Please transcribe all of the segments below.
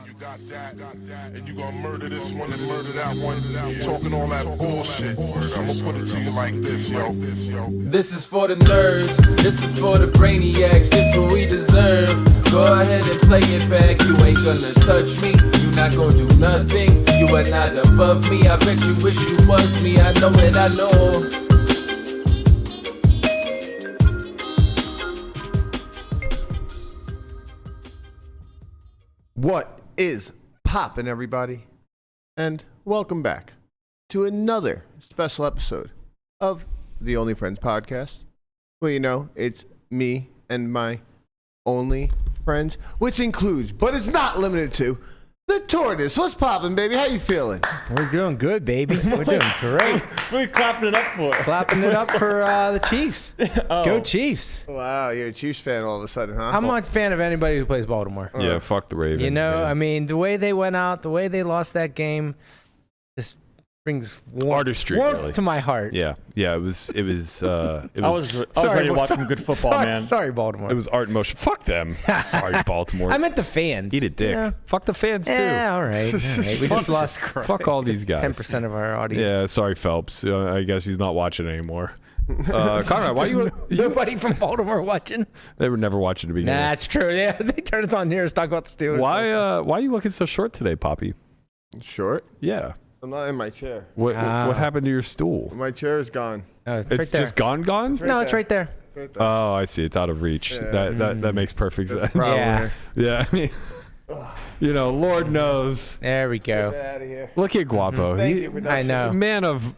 you got that, and you gonna murder this one and murder that one. Talking all that bullshit. I'm gonna put it to you like this, yo. This is for the nerds, this is for the brainiacs, this what we deserve. Go ahead and play it back, you ain't gonna touch me, you not gonna do nothing, you are not above me. I bet you wish you was me, I know it, I know. What is poppin', everybody? And welcome back to another special episode of the Only Friends podcast. Well, you know, it's me and my only friends, which includes, but it's not limited to, the tortoise. What's poppin', baby? How you feeling? We're doing good, baby. We're doing great. We're clapping it up for it. Clapping it up for the Chiefs. Oh. Go Chiefs. Wow, you're a Chiefs fan all of a sudden, huh? I'm not a fan of anybody who plays Baltimore. Yeah, fuck the Ravens. You know, man. I mean, the way they went out, the way they lost that game, just brings Artistry, warmth really. to my heart. Yeah, it was. I was ready to watch some good football, man. Sorry, Baltimore. It was art in motion. Fuck them. Sorry, Baltimore. I meant the fans. Eat a dick. Yeah. Fuck the fans too. Yeah, all right. We just lost Fuck all these guys. 10% of our audience. Yeah, sorry, Phelps. I guess he's not watching anymore. Conrad, why you? Nobody from Baltimore watching? They were never watching to begin Nah, with. that's true. Yeah, they turned it on here to talk about the Steelers. Why are you looking so short today, Poppy? Short? Yeah. I'm not in my chair. What happened to your stool? My chair is gone. Oh, It's right there. just gone. No, it's right there. It's right there. Oh, I see. It's out of reach. Yeah. That makes perfect That's sense. the problem Yeah. here. Yeah, I mean, you know, Lord knows. There we go. Get out of here. Look at Guapo. Thank He- you, I production. know. man of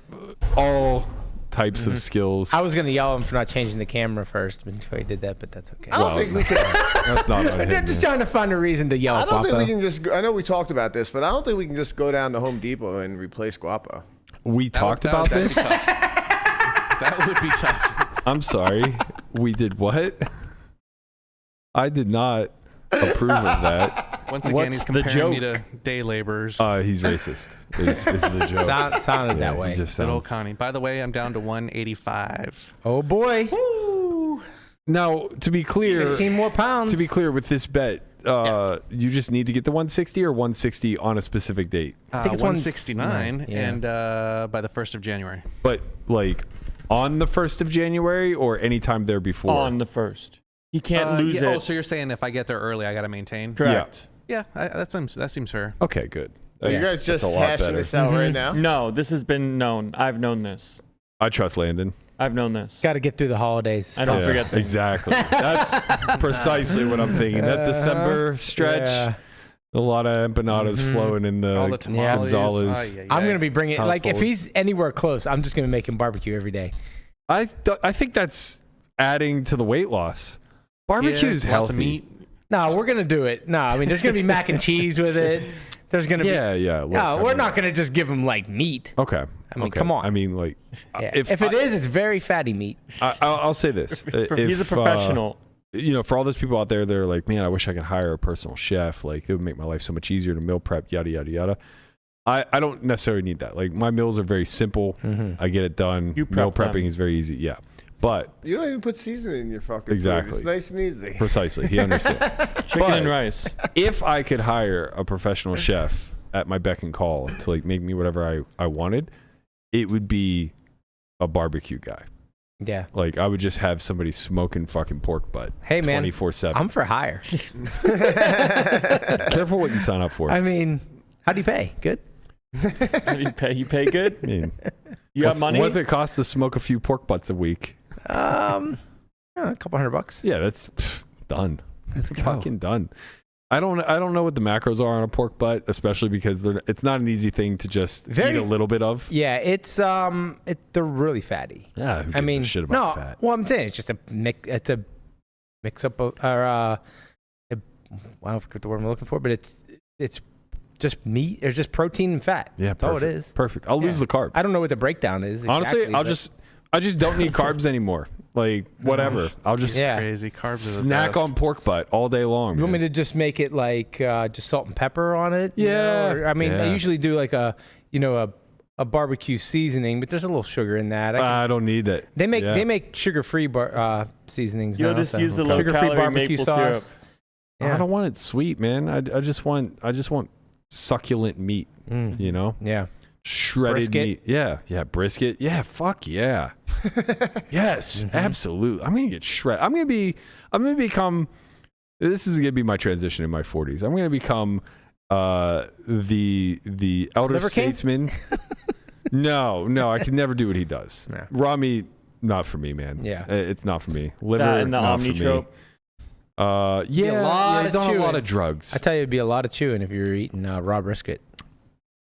all types of skills. I was going to yell at him for not changing the camera first before he did that, but that's okay. I don't think we can. That's not on I'm him. just trying to find a reason to yell I at don't think Guapo. we can just. I know we talked about this, but I don't think we can just go down to Home Depot and replace Guapo. We talked about this. That would be tough. I'm sorry. We did what? I did not approve of that. Once again, What's he's the comparing me joke? to day laborers. He's racist. Is the joke. Sounded that Yeah, way. he just Good old sounds. Connie. By the way, I'm down to 185. Oh, boy. Now, to be clear, 15 more pounds. to be clear with this bet, you just need to get the 160 or 160 on a specific date. I think it's 169, yeah. and by the 1st of January. But like on the 1st of January or anytime there before. On the first. He can't lose yeah, it. Oh, so you're saying if I get there early, I got to maintain? Correct. Yeah, that seems fair. Okay, good. You That's- guys just that's a lot hashing better. this out right now. No, this has been known. I've known this. I trust Landon. I've known this. Got to get through the holidays. I don't Yeah, forget things. exactly. That's precisely what I'm thinking. That December stretch, Yeah. a lot of empanadas flowing in the, All the tamales. Gonzalez. Ay, ay, I'm ay. going to be bringing, like, if household. he's anywhere close, I'm just going to make him barbecue every day. I think that's adding to the weight loss. Barbecue is Yeah, healthy. lots of meat. No, we're going to do it. No, I mean, there's going to be mac and cheese with it. There's going to be. Yeah. Look, No, I we're mean- not going to just give him, like, meat. Okay. I mean, okay. come on. I mean, like, Yeah. if If it is, it's very fatty meat. I'll say this. He's a professional. You know, for all those people out there, they're like, man, I wish I could hire a personal chef. Like, it would make my life so much easier to meal prep, yada, yada, yada. I don't necessarily need that. Like, my meals are very simple. I get it done. You Meal prep them. prepping is very easy. Yeah. But You don't even put seasoning in your fucking Exactly. food. It's nice and easy. precisely, he understands. Chicken But and rice. if I could hire a professional chef at my beck and call to like make me whatever I wanted, it would be a barbecue guy. Yeah. Like I would just have somebody smoking fucking pork butt. Hey, man. 24/7. I'm for hire. Careful what you sign up for. I mean, how do you pay? Good? How do you pay? You pay good? I mean, You got money? What's it cost to smoke a few pork butts a week? A couple $100. Yeah, that's done. Let's go. Fucking done. I don't know what the macros are on a pork butt, especially because it's not an easy thing to just eat a little bit of. Yeah, it's they're really fatty. Yeah, who gives I mean, a shit about no. fat? Well, I'm saying it's just a mix up of, I don't forget the word I'm looking for, but it's just meat or just protein and fat. Yeah, That's all it is. Perfect. I'll lose the carbs. I don't know what the breakdown is. Honestly, exactly, I just don't need carbs anymore. Like whatever. I'll just Yeah. Crazy carbs. are the snack best. on pork butt all day long. You want me man. to just make it like just salt and pepper on it? you Yeah. know? Or, I mean, I Yeah. usually do like a barbecue seasoning, but there's a little sugar in that. I don't need it. They make Yeah. they make sugar-free seasonings You'll now. just so. use the Sugar-free low-calorie barbecue maple sauce. syrup. Yeah. I don't want it sweet, man. I just want succulent meat. You know? Yeah. Shredded Brisket? meat. Yeah, brisket. Yeah, fuck yeah. Yes, absolutely. I'm gonna get shredded. I'm gonna become. This is gonna be my transition in my 40s. I'm gonna become the elder Liver King? statesman. No, I can never do what he does. Yeah. Raw meat, not for me, man. Yeah. It's not for me. Liver, That and the not for me. omnitrope. lot he's of on a lot chewing. of drugs. I tell you, it'd be a lot of chewing if you were eating raw brisket.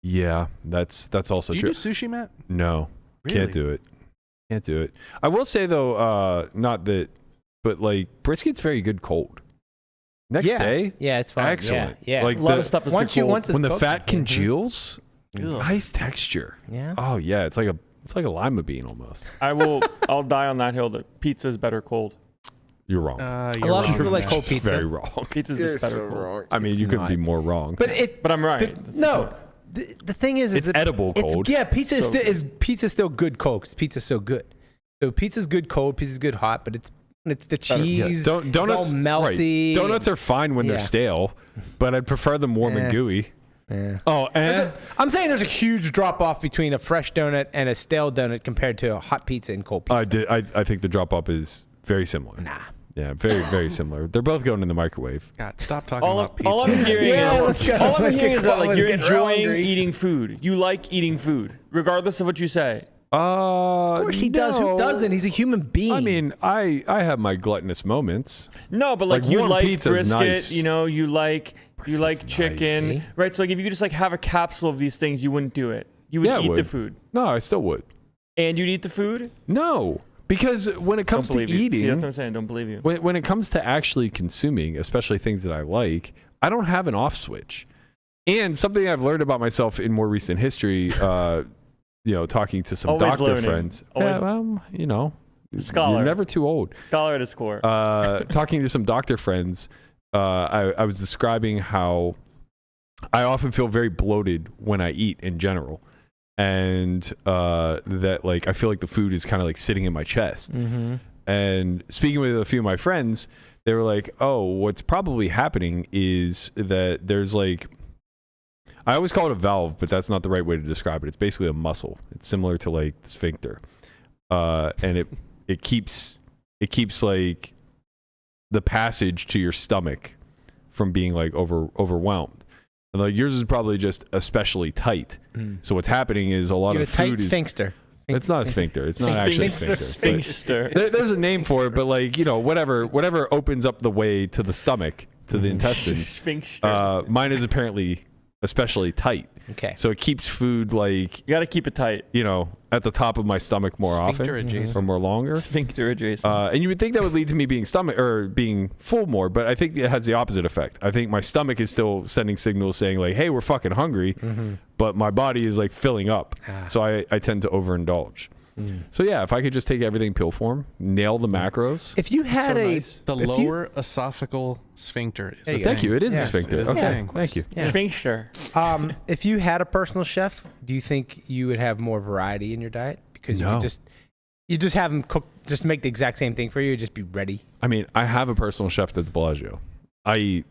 Yeah, that's also Do you true. do sushi, Matt? No, Really? can't do it. I will say though, not that, but like brisket's very good cold. Next day, Yeah, it's fine. excellent. Yeah. Like A lot the- of stuff is once good cold. it's when the cooked, fat congeals, Ugh. nice texture. Yeah. Oh yeah, it's like a lima bean almost. I'll die on that hill that pizza is better cold. You're wrong. A lot of people like cold pizza. Very wrong. Pizza's just better cold. I mean, It's you couldn't not. be more wrong. But I'm right. That's the No. point. The thing is It's that edible cold. Yeah, pizza So is pizza's still good cold because pizza's so good. So pizza's good cold, pizza's good hot, but it's the cheese. Yeah, donuts is all melty. Right. Donuts are fine when they're Yeah. stale, but I'd prefer them warm and gooey. Yeah. Oh, and I'm saying there's a huge drop off between a fresh donut and a stale donut compared to a hot pizza and cold pizza. I think the drop up is very similar. Nah. Yeah, very very similar. They're both going in the microwave. God, stop talking All about pizza. I'm hearing Yeah, is let's go. all I'm Let's hearing get is that going. like you're Let's get real enjoying hungry. eating food. You like eating food, regardless of what you say. Of Of course he does. Who doesn't? He's a human being. I mean, I have my gluttonous moments. No, but like Like, you warm like pizza's brisket, nice. you know, you like Brisket's chicken, nice. right? So like if you could just like have a capsule of these things, you wouldn't do it. You would Yeah, I eat the would. food, No, I still would. and you'd eat the food. No, because when it comes Don't to believe you. See, eating, that's what I'm saying. Don't believe you. when it comes to actually consuming, especially things that I like, I don't have an off switch. And something I've learned about myself in more recent history, talking to some Always doctor learning. friends. Always- Yeah, well, Scholar. you're never too old. Scholar at its core. Talking to some doctor friends, I was describing how I often feel very bloated when I eat in general. And that like I feel like the food is kind of like sitting in my chest. Mm-hmm. And speaking with a few of my friends, they were like, oh, what's probably happening is that there's like, I always call it a valve, but that's not the right way to describe it. It's basically a muscle. It's similar to like the sphincter. And it keeps like the passage to your stomach from being like overwhelmed. And like yours is probably just especially tight. So what's happening is a lot You're of a tight food is. sphincter. It's not a sphincter. It's not actually a sphincter. Sphincter. There's a name for it, but like whatever opens up the way to the stomach, to the intestines. Sphincter. Mine is apparently especially tight, Okay. so it keeps food like You got to keep it tight. at the top of my stomach more Sphincter often adjacent. or more longer. Sphincter adjacent. And you would think that would lead to me being being full more, but I think it has the opposite effect. I think my stomach is still sending signals saying like, "Hey, we're fucking hungry," but my body is like filling up, so I tend to overindulge. So yeah, if I could just take everything pill form, nail the macros. If you had The if you- lower esophageal sphincter. Is a Thank thing. you. It is Yes, a sphincter. it is a Okay, thing. thank you. Yeah. Sphincter. If you had a personal chef, do you think you would have more variety in your diet because No. you just have them cook, just make the exact same thing for you, just be ready? I mean, I have a personal chef at the Bellagio. I eat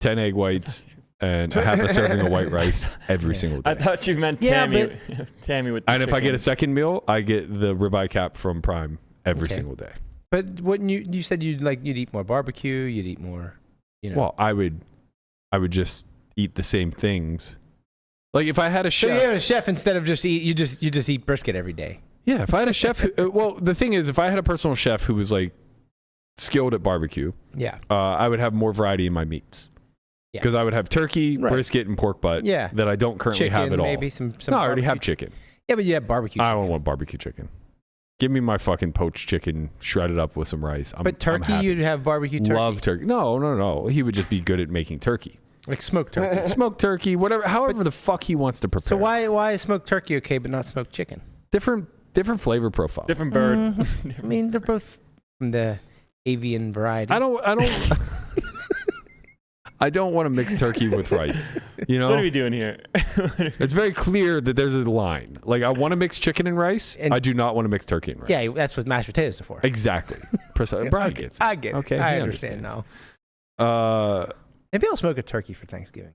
10 egg whites and a half a serving of white rice every single day. I thought you meant Yeah, Tammy. Tammy with the And if I get chicken. a second meal, I get the ribeye cap from Prime every Okay. single day. But wouldn't you said you'd eat more barbecue, you'd eat more, Well, I would just eat the same things. Like if I had a So chef. you have a chef instead of just eat you just eat brisket every day. Yeah, if I had a chef. Well, the thing is, if I had a personal chef who was like skilled at barbecue, Yeah. I would have more variety in my meats. Yeah. Because I would have turkey, Right. brisket, and pork butt Yeah. that I don't currently Chicken, have at all. maybe some No, I already have barbecue. chicken. Yeah, but you have barbecue. I don't chicken. want barbecue chicken. Give me my fucking poached chicken shredded up with some rice. But I'm turkey, happy. you'd have barbecue turkey. Love turkey. No. He would just be good at making turkey. Like smoked turkey. Smoked turkey, whatever, however the fuck he wants to prepare. So why is smoked turkey okay but not smoked chicken? different flavor profile. Different bird. I mean, they're both from the avian variety. I don't I don't want to mix turkey with rice. You know? What are we doing here? It's very clear that there's a line. Like I want to mix chicken and rice. And- I do not want to mix turkey and rice. Yeah, that's what mashed potatoes are for. Exactly. Brian Okay, gets it. I get it. Okay, I he understand understands. Maybe I'll smoke a turkey for Thanksgiving.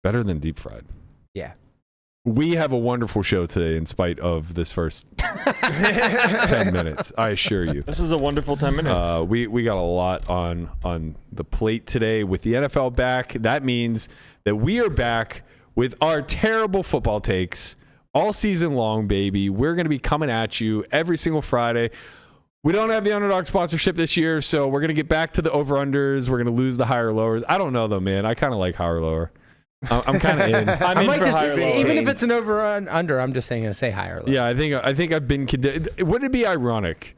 Better than deep fried. Yeah. We have a wonderful show today in spite of this first 10 minutes, I assure you. This was a wonderful 10 minutes. We got a lot on the plate today with the NFL back. That means that we are back with our terrible football takes all season long, baby. We're going to be coming at you every single Friday. We don't have the Underdog sponsorship this year, so we're going to get back to the over-unders. We're going to lose the higher lowers. I don't know, though, man. I kind of like higher lower. I'm kind of in. I'm in for higher lower. Even if it's an over or under, I'm just saying going to say higher lower. Yeah, I think I've been wouldn't it be ironic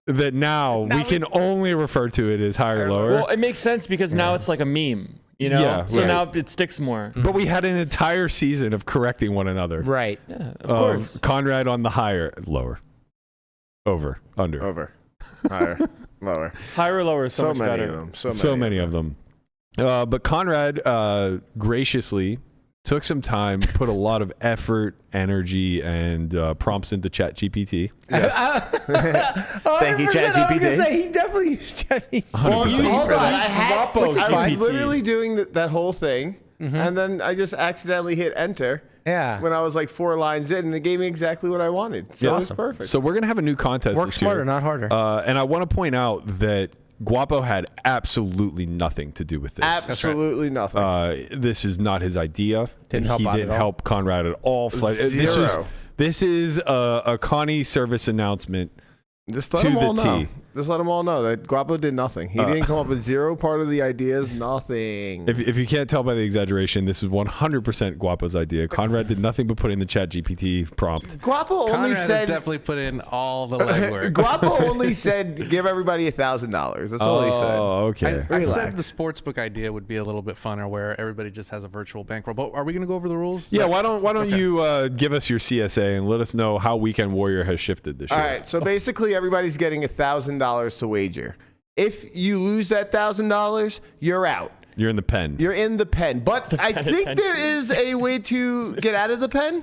that now we can only refer to it as higher lower? Well, it makes sense because now it's like a meme, you know? Yeah, so right. now it sticks more. But we had an entire season of correcting one another. Right. Yeah, of course. Conrad on the higher, lower, over, under. Over. Higher. Lower. Higher or lower is so much many better. of them. So many of them. But Conrad graciously took some time, put a lot of effort, energy, and prompts into ChatGPT. Yes. Thank you, ChatGPT. I was going to say, he definitely used ChatGPT. Well, hold on. I was GPT. literally doing that whole thing, and then I just accidentally hit enter. Yeah. When I was like 4 lines in, and it gave me exactly what I wanted. So it was perfect. So we're going to have a new contest Work this smarter, year. not harder. And I want to point out that Guapo had absolutely nothing to do with this. Absolutely nothing. This is not his idea. Didn't help he out didn't at all. help Conrad at all. Zero. This is a Connie service announcement. Just let to them all the know. T. Just let them all know that Guapo did nothing. He didn't come up with zero part of the ideas. Nothing. If you can't tell by the exaggeration, this is 100% Guapo's idea. Conrad did nothing but put in the ChatGPT prompt. Guapo only Conrad has said. definitely put in all the legwork. Guapo only said give everybody $1,000. That's all he said. Oh, okay. I said the sportsbook idea would be a little bit funner where everybody just has a virtual bankroll. But are we going to go over the rules? Yeah, why don't you give us your CSA and let us know how Weekend Warrior has shifted this year? All right, so basically everybody's getting $1,000 to wager. If you lose that $1,000, you're out. You're in the pen. You're in the pen. But I think there is a way to get out of the pen.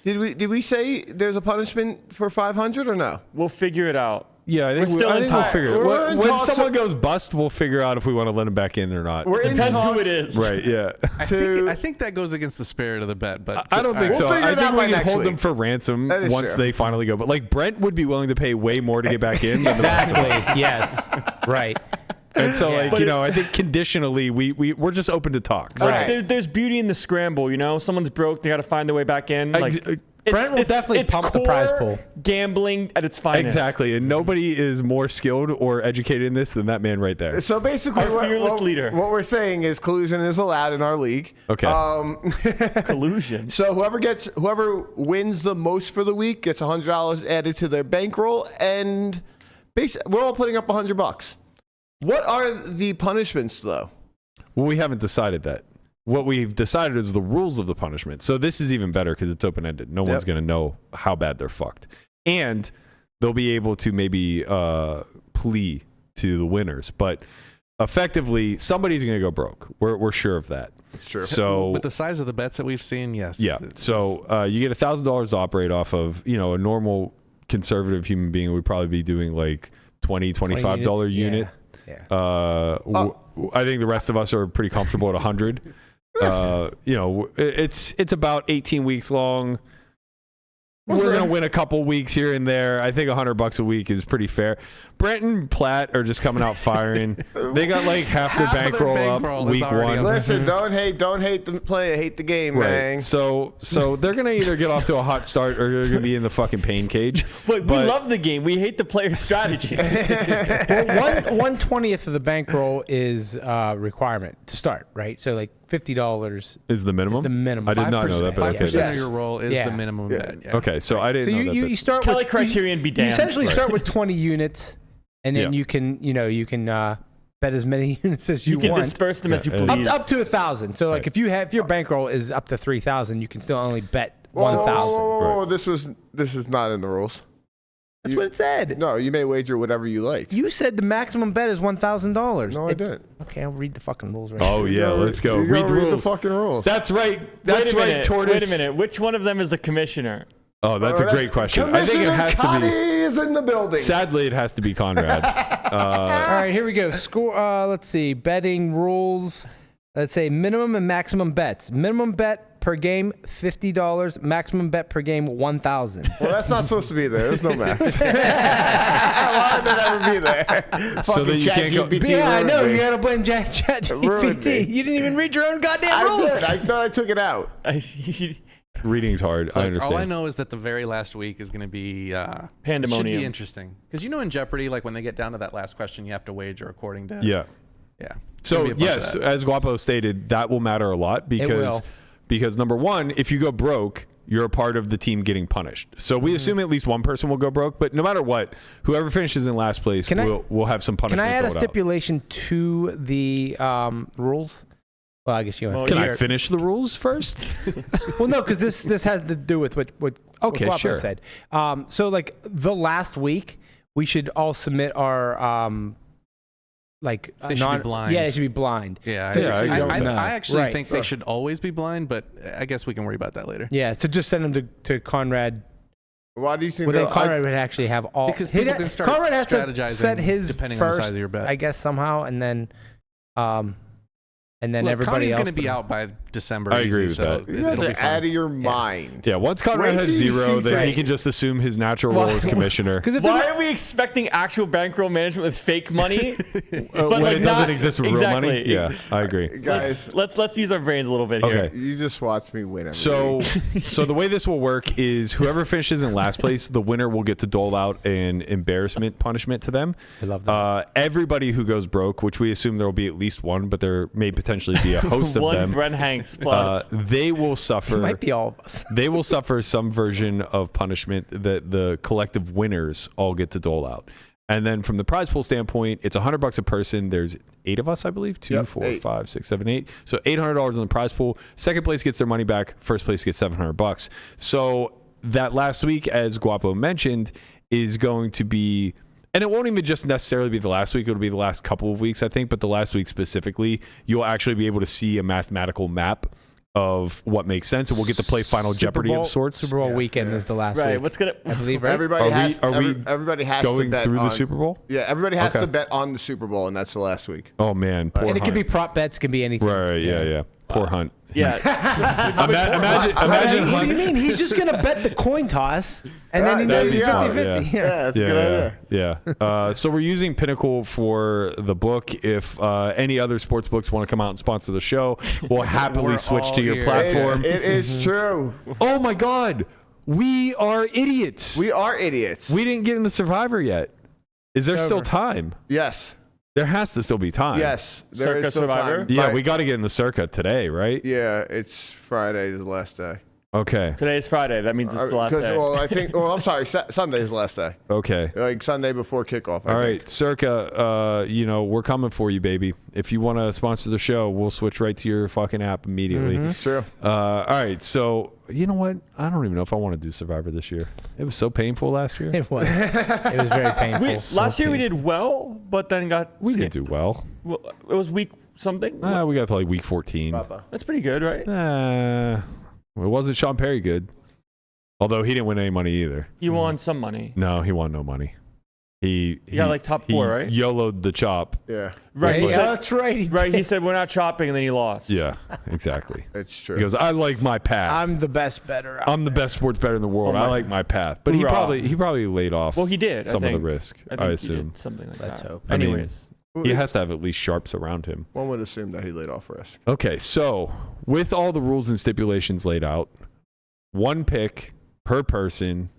Did we say there's a punishment for 500 or no? We'll figure it out. Yeah, I think still in we'll talks. figure We're it. in When talks. someone goes bust, we'll figure out if we want to let him back in or not. We're in Depends who talks. it is. Right, yeah. I think that goes against the spirit of the bet. But I don't think We'll so. figure I it think out we by can next hold them week. for ransom That is once true. they finally go. But like Brent would be willing to pay way more to get back in than the rest of us. Exactly. Yes. Right. And so, Yeah. like, I think conditionally, we're just open to talks. All right. There's beauty in the scramble, you know? Someone's broke, they got to find their way back in. Like, Brent will definitely pump the prize core pool. Gambling at its finest. Exactly. And nobody is more skilled or educated in this than that man right there. So basically, Our fearless leader. what we're saying is collusion is allowed in our league. Okay. Collusion. So whoever wins the most for the week gets $100 added to their bankroll, and we're all putting up $100. What are the punishments, though? Well, we haven't decided that. What we've decided is the rules of the punishment. So this is even better because it's open-ended. No one's going to know how bad they're fucked. And they'll be able to maybe plea to the winners. But effectively, somebody's going to go broke. We're sure of that. It's true. So with the size of the bets that we've seen, yes. yeah. So you get $1,000 to operate off of. A normal conservative human being would probably be doing like $20, $25 unit. Yeah. I think the rest of us are pretty comfortable at 100. It's about 18 weeks long. We're going to win a couple weeks here and there. I think $100 a week is pretty fair. Brent and Platt are just coming out firing. They got like half their bankroll up is week already one. up. Listen, don't hate the player, hate the game, man. Right. So they're going to either get off to a hot start or they're going to be in the fucking pain cage. But we love the game. We hate the player strategy. Well, 1/20th of the bankroll is requirement to start, right? So like $50 is the minimum. is the minimum. I did not know that, but okay. 5% of your roll is Yeah. the minimum bet. Yeah. Okay, so I didn't So know that. you start Kelly with criterion be You damned. essentially start with 20 units, and then you can bet as many units as you You can want. disperse them as you Yeah, please. Up to 1,000. So like Right. if your bankroll is up to 3,000, you can still only bet Whoa, 1,000. whoa, this is not in the rules. That's what it said. No, you may wager whatever you like. You said the maximum bet is $1,000. No, I didn't. Okay, I'll read the fucking rules right Oh now. yeah, let's go. You Read gotta the rules. the fucking rules. That's right. That's Wait a right, minute, Tortoise. Wait a minute. Which one of them is the commissioner? Oh, that's a great question. I think it has to Connie be. is in the building. Sadly, it has to be Conrad. right, here we go. Score. Let's see. Betting rules. Let's say minimum and maximum bets. Minimum bet per game $50. Maximum bet per game $1,000. Well, that's not supposed to be there. There's no max. Why would that ever be there? So that you can't go. Yeah, I know. ruined me. You gotta blame Ruined me. GPT. You didn't even read your own goddamn rules. I did. I thought I took it out. Reading's hard. I understand. All I know is that the very last week is going to be Pandemonium. Should be interesting because in Jeopardy, like when they get down to that last question, you have to wager according to Yeah. yeah. So Gonna be a bunch yes, of that. as Guapo stated, that will matter a lot will. because number one, if you go broke, you're a part of the team getting punished. So we assume at least one person will go broke, but no matter what, whoever finishes in last place will have some punishment. Can I add a doled out. stipulation to the rules? Well, I guess you have. Can I finish the rules first? Well, no, because this has to do with what Okay, Guapo sure. said. So like the last week, we should all submit our They should be blind. Yeah, they should be blind. Yeah, Yeah, I don't I know. actually Right. think they should always be blind, but I guess we can worry about that later. Yeah, so just send them to Conrad. Why do you think Well, then that? Conrad would actually have all Because people can start Conrad has to strategizing set his depending on the first, size of your bet. I guess somehow, and then Look, everybody Connie's else. going to be out by December. I agree easy, with so that. You it'll guys be are fun. out of your mind. Yeah, once Conrad Wait has till you zero, see then he things. can just assume his natural role as commissioner. Because Why are we expecting actual bankroll management with fake money? When it doesn't exist with real money? Exactly. Yeah, I agree. Guys, Let's use our brains a little bit here. Okay. you just watched me win. Every So, week. so the way this will work is whoever finishes in last place, the winner will get to dole out an embarrassment punishment to them. I love that. Everybody who goes broke, which we assume there will be at least one, but there may potentially be a host of One them. Brent Hanks plus. They will It suffer. might be all of us. They will suffer some version of punishment that the collective winners all get to dole out. And then from the prize pool standpoint, it's $100 a person. There's 8 of us, I believe. 2, Yep, 4, 8. 5, 6, 7, 8. So $800 in the prize pool. Second place gets their money back. First place gets $700. So that last week, as Guapo mentioned, is going to be, and it won't even just necessarily be the last week. It'll be the last couple of weeks, I think. But the last week specifically, you'll actually be able to see a mathematical map of what makes sense, and we'll get to play Final Jeopardy of sorts. Super Bowl weekend is the last right. week. What's gonna? I believe, right? everybody Are we everybody has to going bet through the on, Super Bowl? Yeah, everybody has Okay. to bet on the Super Bowl, and that's the last week. Oh man, poor And it Hunt. can be prop bets, it can be anything. right, yeah. Poor Hunt. Yeah. Imagine What do you Hunt. mean? He's just gonna bet the coin toss, and then he That'd knows be he's smart, 50-50. Yeah, that's a good idea. Yeah. So we're using Pinnacle for the book. If any other sports books want to come out and sponsor the show, we'll happily We're switch all to your ears. platform. It is true. Oh my God, we are idiots. We are idiots. We didn't get in the Survivor yet. Is there still Over. time? Yes. There has to still be time. Yes. There Circa is still Survivor? time. Yeah, Right. we got to get in the Circa today, right? Yeah, it's Friday, the last day. Okay. Today is Friday. That means it's the last day. Well, I think. Well, I'm sorry. Sunday is the last day. Okay. Like Sunday before kickoff. I All think. right, Circa, we're coming for you, baby. If you want to sponsor the show, we'll switch right to your fucking app immediately. It's true. All right, so you know what? I don't even know if I want to do Survivor this year. It was so painful last year. It was. It was very painful. Last year we did well, but then We didn't do well. well, it was week something. We got to like week 14. That's pretty good, right? It wasn't Sean Perry good. Although he didn't win any money either. You won some money. No, he won no money. He got like top 4, right? YOLO'd the chop. Yeah, Right. Yeah, He said, that's right. He right. He did. said we're not chopping, and then he lost. Yeah, exactly. it's true. He goes, I like my path. I'm the best bettor. I'm the best sports bettor in the world. Oh my- I like my path. But he Hoorah. probably laid off Well, he did. some I of think. the risk, I, think I he assume. did something like Let's that. hope. I mean, Anyways, He has to have at least sharps around him. One would assume that he laid off risk. Okay, so with all the rules and stipulations laid out, one pick per person.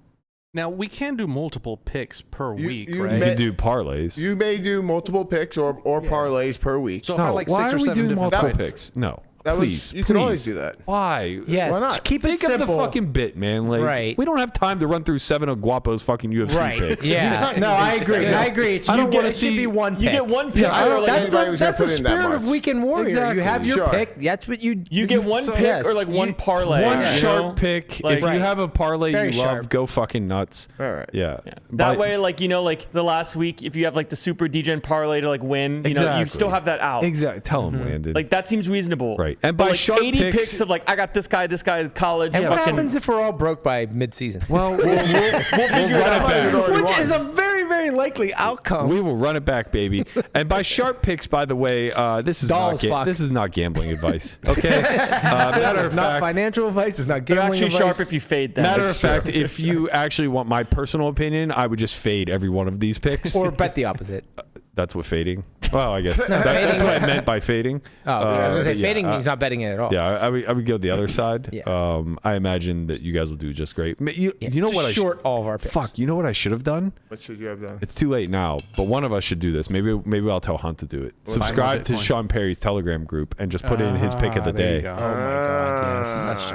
Now we can do multiple picks per week, you right? You may- can do parlays. You may do multiple picks or parlays per week. so if I no, like why 6 are or we 7 doing different multiple fights. picks? No, That was, please. you can always do that. Why? Yes. Why not? Keep it Think simple. of the fucking bit, man. Like, Right. we don't have time to run through 7 of Guapo's fucking UFC Right. picks. Yeah. not No, gonna I do agree. that. I agree. It I don't should wanna it should see- be one pick. you get one pick. Yeah, I or don't like, think anybody was gonna That's the put in that spirit of much. Weekend Warrior. Exactly. You have your Sure. pick. That's what you get one so- pick yes. or like one You- parlay. One you know? sharp pick. Like- if you have a parlay Very you love, sharp. go fucking nuts. All right. Yeah. Yeah. That But- way, like, like the last week, if you have like the super DGen parlay to like win, you Exactly. still have that out. Exactly. Tell him, Landon. Like that seems reasonable. Right. And But by like sharp 80 picks- picks of like I got this guy, college. And what fucking, happens if we're all broke by mid-season? well, we'll run it back. Already Which won. is a very, very very likely outcome. We will run it back, baby. And by sharp picks, by the way, this is not gambling advice. Okay. Matter of not fact, financial advice. It's not They're gambling actually advice. sharp if you fade them. matter of fact, if you actually want my personal opinion, I would just fade every one of these picks. Or bet the opposite. That's what fading. Well, I guess that's what I meant by fading. Oh, I was gonna say fading means not betting it at all. Yeah, I would go the other side. Yeah. I imagine that you guys will do just great. You know Just what? short all of our picks. Fuck. You know what I should have done? What should you have done? It's too late now, but one of us should do this. Maybe I'll tell Hunt to do it. Subscribe to Sean Perry's Telegram group and just put in his pick of the There you day. go. Oh my god, yes.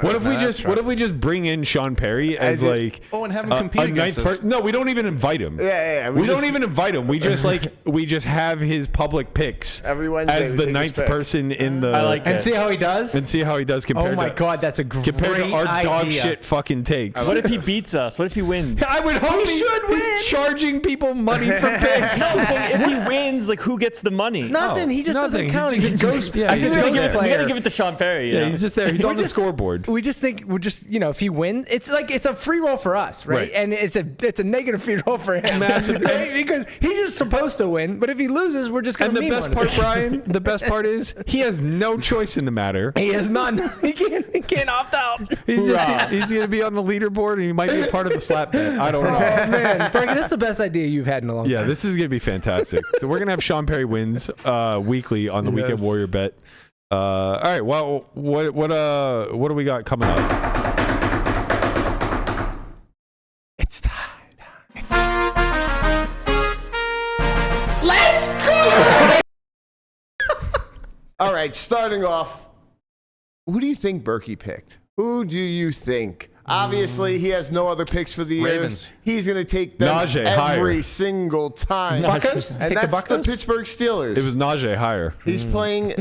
What if we just bring in Sean Perry as like and have him compete against us? No, we don't even invite him. Yeah. We don't even invite him. We just have his public picks Every Wednesday as we the take his ninth pick. person in the I like And it. see how he does. and see how he does compared Oh my to god, that's a great compared to our dog idea. shit fucking takes. What if he beats us? What if he wins? I would hope he should win. He's charging people money for picks. No, I'm saying if he wins, like who gets the money? Nothing. He just Nothing. doesn't count. He's a ghost. Yeah, he's he's a just ghost there. We player. gotta give it to Sean Perry. Yeah, You know? he's just there. He's on the scoreboard. We just think if he wins, it's a free roll for us, right? Right. And it's a negative free roll for him, Massive. right? Because he's just supposed to win. But if he loses, we're just gonna. And the meme best on part, it. Brian, the best part is he has no choice in the matter. He has none. He can't opt out. He's going to be on the leaderboard and he might be a part of the slap bet. I don't know. Oh man, Berkey, that's the best idea you've had in a long Yeah, time. this is going to be fantastic. So we're going to have Sean Perry wins weekly on the Weekend Warrior bet. All right. Well, what do we got coming up? It's time. Let's go! All right, starting off, who do you think Berkey picked? Who do you think? Obviously, he has no other picks for the year. Ravens. He's going to take them Najee, every higher. single time. Buckos? And Take the that's the Buckos? Pittsburgh Steelers. It was Najee higher. He's playing.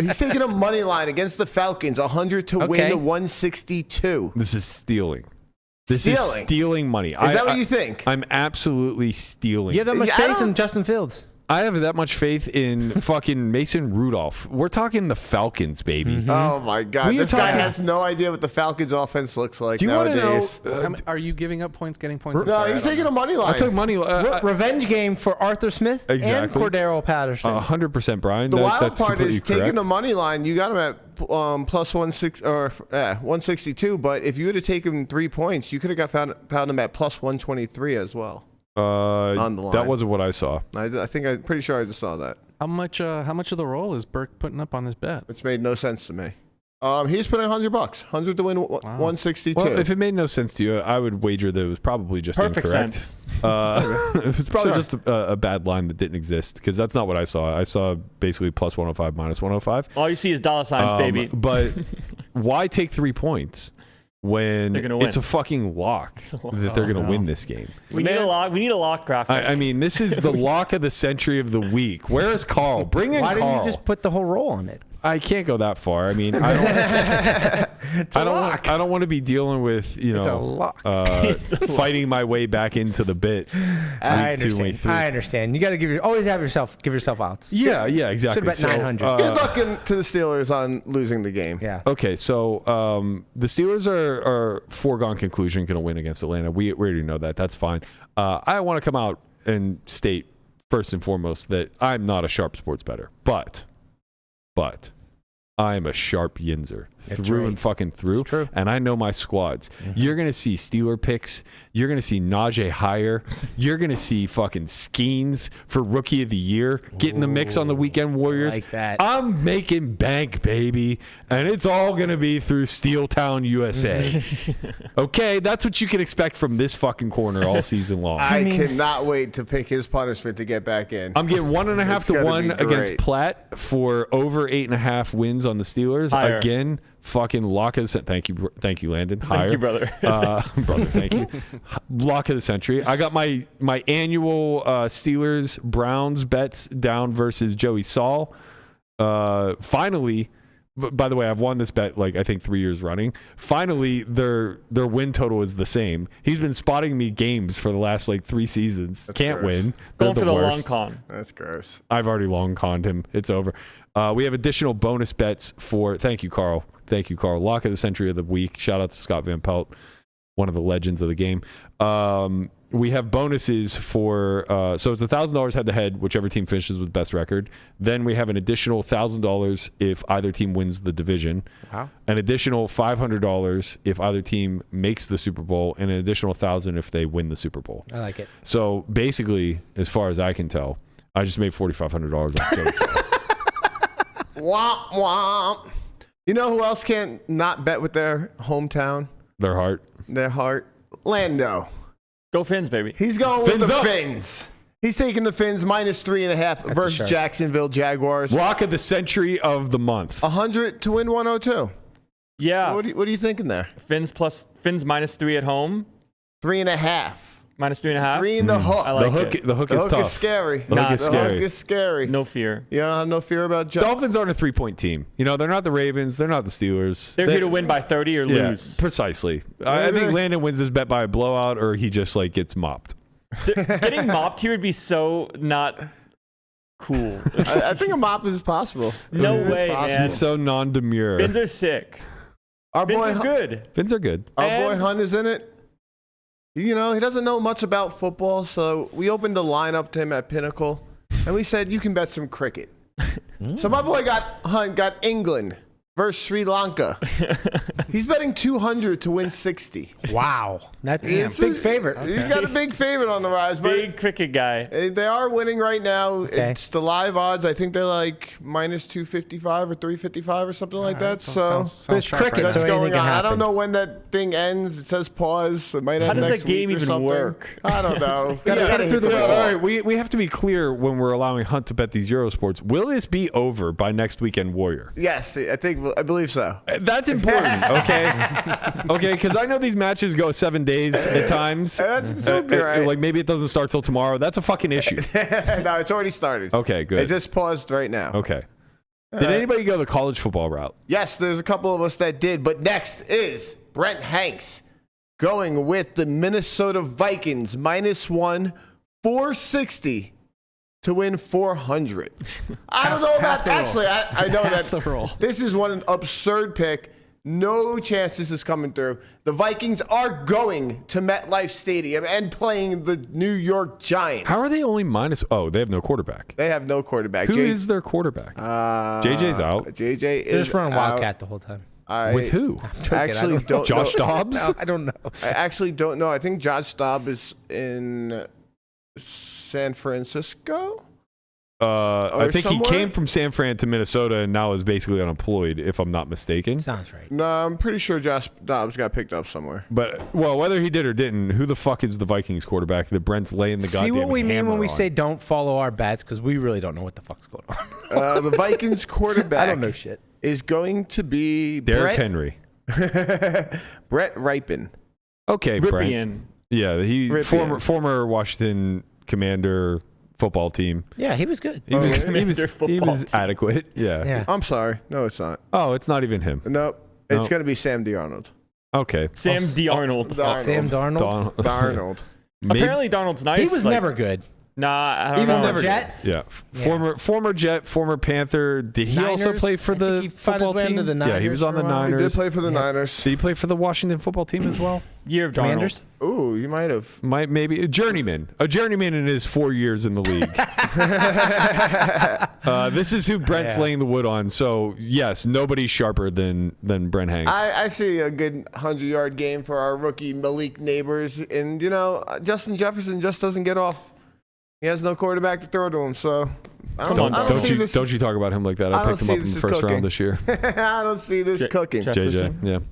He's taking a money line against the Falcons, 100 to Okay. win 162. This is stealing. This is Stealing? stealing money. Is that what you think? I'm absolutely stealing. You have that much I faith don't- in Justin Fields? I have that much faith in fucking Mason Rudolph. We're talking the Falcons, baby. Oh my God! We are This guy talking- has no idea what the Falcons' offense looks like Do you want to nowadays. know? Are you giving up points, getting points? I'm No, sorry, I he's don't taking know. a money line. I took money. Revenge game for Arthur Smith and Exactly. Cordero Patterson. 100%, Brian. The wild that's part is completely taking correct. the money line. You got him at plus 162. But if you would have taken 3 points, you could have found him at plus 123 as well. On the line. That wasn't what I saw. I'm pretty sure I just saw that, How much of the roll is Burke putting up on this bet? which made no sense to me. He's putting $100, 100 to win 162. Well, if it made no sense to you, I would wager that it was probably just Perfect incorrect. sense. It was probably Sure. just a bad line that didn't exist because that's not what I saw. I saw basically plus 105, minus 105. All you see is dollar signs, baby. But why take 3 points when They're gonna win. it's a fucking lock that they're going to win this game? We need a lock. We need a lock graphic. I mean, this is the lock of the century of the week. Where is Carl? Bring in Why Carl. didn't you just put the whole roll on it? I can't go that far. I mean, I don't want to be dealing with, you It's a know, lock. fighting my way back into the bit. I week 2, week understand. 3. I understand. You got to give yourself outs. Yeah, exactly. Should've bet 900. Good luck to the Steelers on losing the game. Yeah. Okay, so the Steelers are foregone conclusion going to win against Atlanta. We already know that. That's fine. I want to come out and state first and foremost that I'm not a sharp sports bettor, but I am a sharp yinzer through and fucking through. True. And I know my squads. You're going to see Steeler picks. You're going to see Najee higher. You're going to see fucking Skeens for Rookie of the Year. Get in the mix on the Weekend Warriors. like that. I'm making bank, baby. And it's all going to be through Steeltown, USA. Okay? That's what you can expect from this fucking corner all season long. I cannot wait to pick his punishment to get back in. I'm getting 1.5 It's to gonna 1 be against great. Platt for over 8.5 wins on the Steelers. Higher. Again, fucking lock of the century. Thank you, Landon. Higher. Thank you, brother. Brother, thank you. Lock of the century. I got my annual Steelers Browns bets down versus Joey Saul. Finally. By the way, I've won this bet like I think 3 years running. Finally, their win total is the same. He's been spotting me games for the last like 3 seasons. Can't gross. win. Going They're for the long worst. con. That's gross. I've already long conned him. It's over. We have additional bonus bets for. Thank you, Carl. Thank you, Carl. Lock of the century of the week. Shout out to Scott Van Pelt. one of the legends of the game. We have bonuses for, so it's $1,000 head-to-head, whichever team finishes with best record. Then we have an additional $1,000 if either team wins the division. Wow. An additional $500 if either team makes the Super Bowl, and an additional $1,000 if they win the Super Bowl. I like it. So basically, as far as I can tell, I just made $4,500 off jokes. Womp womp. You know who else can't not bet with their hometown, Their heart. their heart? Lando. Go Fins, baby. He's going with Fins the up. Fins. He's taking the Fins -3.5 a versus shark. Jacksonville Jaguars. Lock of the century of the month. 100 to win 102. Yeah. What are you thinking there? Fins -3 at home. 3.5. -3.5. 3 in the hook. I like the hook, it. the hook the is hook tough. is scary. The hook is the scary. hook is scary. No fear. You don't have no fear about Dolphins aren't a 3-point team. You know, they're not the Ravens. They're not the Steelers. They're here to win by 30 or Yeah, lose. precisely. I think Landon wins this bet by a blowout, or he just like gets mopped. Getting mopped here would be so not cool. I think a mop is possible. No It's way, possible. man. He's so non-demure. Fins are sick. Our Fins boy, are good. Fins are good. Our boy And- Hunt is in it. You know, he doesn't know much about football, so we opened the lineup to him at Pinnacle, and we said, you can bet some cricket. So my boy Hunt got England versus Sri Lanka. He's betting 200 to win 60. Wow. That's It's big a- favorite. He's got a big favorite on the rise, but Big cricket guy. they are winning right now. Okay. It's the live odds. I think they're like -255 or 355 or something like that. So It's cricket, that's so going anything on. can I don't happen. know when that thing ends. It says pause. It might end How does next that game week or even something. work? I don't know. Gotta get it through the Yeah, wall. all right, we have to be clear when we're allowing Hunt to bet these Euro sports. Will this be over by next weekend, Warrior? Yes, I believe so. That's important, okay? Okay, because I know these matches go 7 days at times. That's be right. Like maybe it doesn't start till tomorrow. That's a fucking issue. No, it's already started. Okay, good. It just paused right now. Okay. Did anybody go the college football route? Yes, there's a couple of us that did, but next is Brent Hanks going with the Minnesota Vikings -1, 460 to win 400. I don't know about actually. I know that the roll. this is one absurd pick. No chance this is coming through. The Vikings are going to MetLife Stadium and playing the New York Giants. How are they only minus? Oh, they have no quarterback. They have no quarterback. Who is their quarterback? JJ's out. JJ They're is just running out. Wildcat the whole time. With who? Actually, don't Josh know. Dobbs? No, I don't know. I actually don't know. I think Josh Dobbs is in San Francisco. I think somewhere? he came from San Fran to Minnesota and now is basically unemployed, if I'm not mistaken. Sounds right. No, I'm pretty sure Josh Dobbs got picked up somewhere. But, well, whether he did or didn't, who the fuck is the Vikings quarterback that Brent's laying the goddamn See what we mean hammer when we on? say don't follow our bets, because we really don't know what the fuck's going on. The Vikings quarterback I don't know shit. is going to be Derrick Henry. Brett Ripon. Okay, Brent. Ripien. Yeah, he Ripien. former Washington Commander football team. Yeah, he was good. He was, Commander he was football team. adequate. Yeah. Yeah. I'm sorry. No, it's not. Oh, it's not even him. Nope. It's No. going to be Sam Darnold. Okay. Sam D. Arnold. Sam Darnold. Darnold. Maybe- Apparently Darnold's nice. He was like- never good. Nah, I don't Even know. never Jet. Yeah. Former Jet, former Panther. Did he also Niners? play for I think the he fought his football way team? into the Yeah, he Niners was on for the a while. He Niners. did play for the Niners. Did he play for the Washington football team as well? Year of Darnold. Commanders. Ooh, you might have. Maybe a journeyman in his 4 years in the league. This is who Brent's laying the wood on. So yes, nobody's sharper than Brent Hanks. I see a good 100-yard game for our rookie Malik Neighbors. And, you know, Justin Jefferson just doesn't get off. He has no quarterback to throw to him. So I don't, Come on, I don't see you this. don't you talk about him like that? I I don't picked him see up in this the is first cooking. round this year. I don't see this cooking. Jefferson. JJ,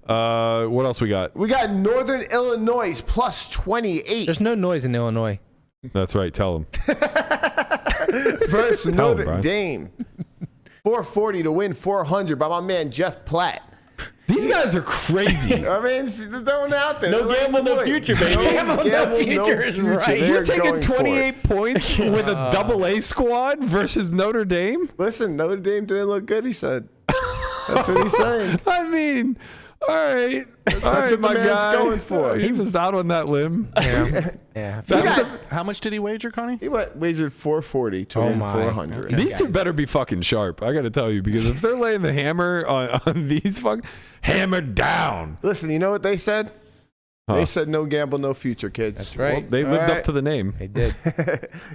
yeah. What else we got? We got Northern Illinois plus 28 There's no noise in Illinois. That's right. Tell him. versus Tell him, Notre Brian. Dame. 440 to win 400 by my man Jeff Platt. These guys are crazy. I mean, they're throwing it out there. No They're letting gamble, no them win. future, baby. No Gamble, no gamble, future is right. They're You're taking going for it. 28 points with a double-A squad versus Notre Dame? Listen, Notre Dame didn't look good, he said. That's what he's saying. I mean, all right. All right, what the my man's guy. going for. He was out on that limb. Yeah. How much did he wager, Connie? He wagered 440 to win my. 400. Okay. These two better be fucking sharp. I got to tell you, because if they're laying the hammer on these hammer down. Listen, you know what they said? They said no gamble, no future, kids. That's right. Well, they lived up to the name. They did.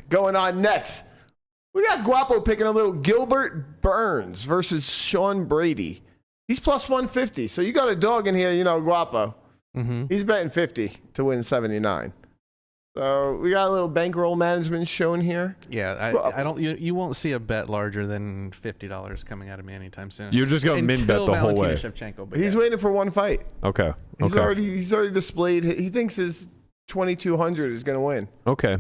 Going on next, we got Guapo picking a little Gilbert Burns versus Sean Brady. He's plus 150, so you got a dog in here, Guapo. Mm-hmm. He's betting 50 to win 79. So we got a little bankroll management shown here. Yeah, I don't. You won't see a bet larger than $50 coming out of me anytime soon. You're just going to min bet the whole way. Shevchenko, but He's waiting for one fight. Okay. He's already displayed. He thinks his 2200 is going to win. Okay.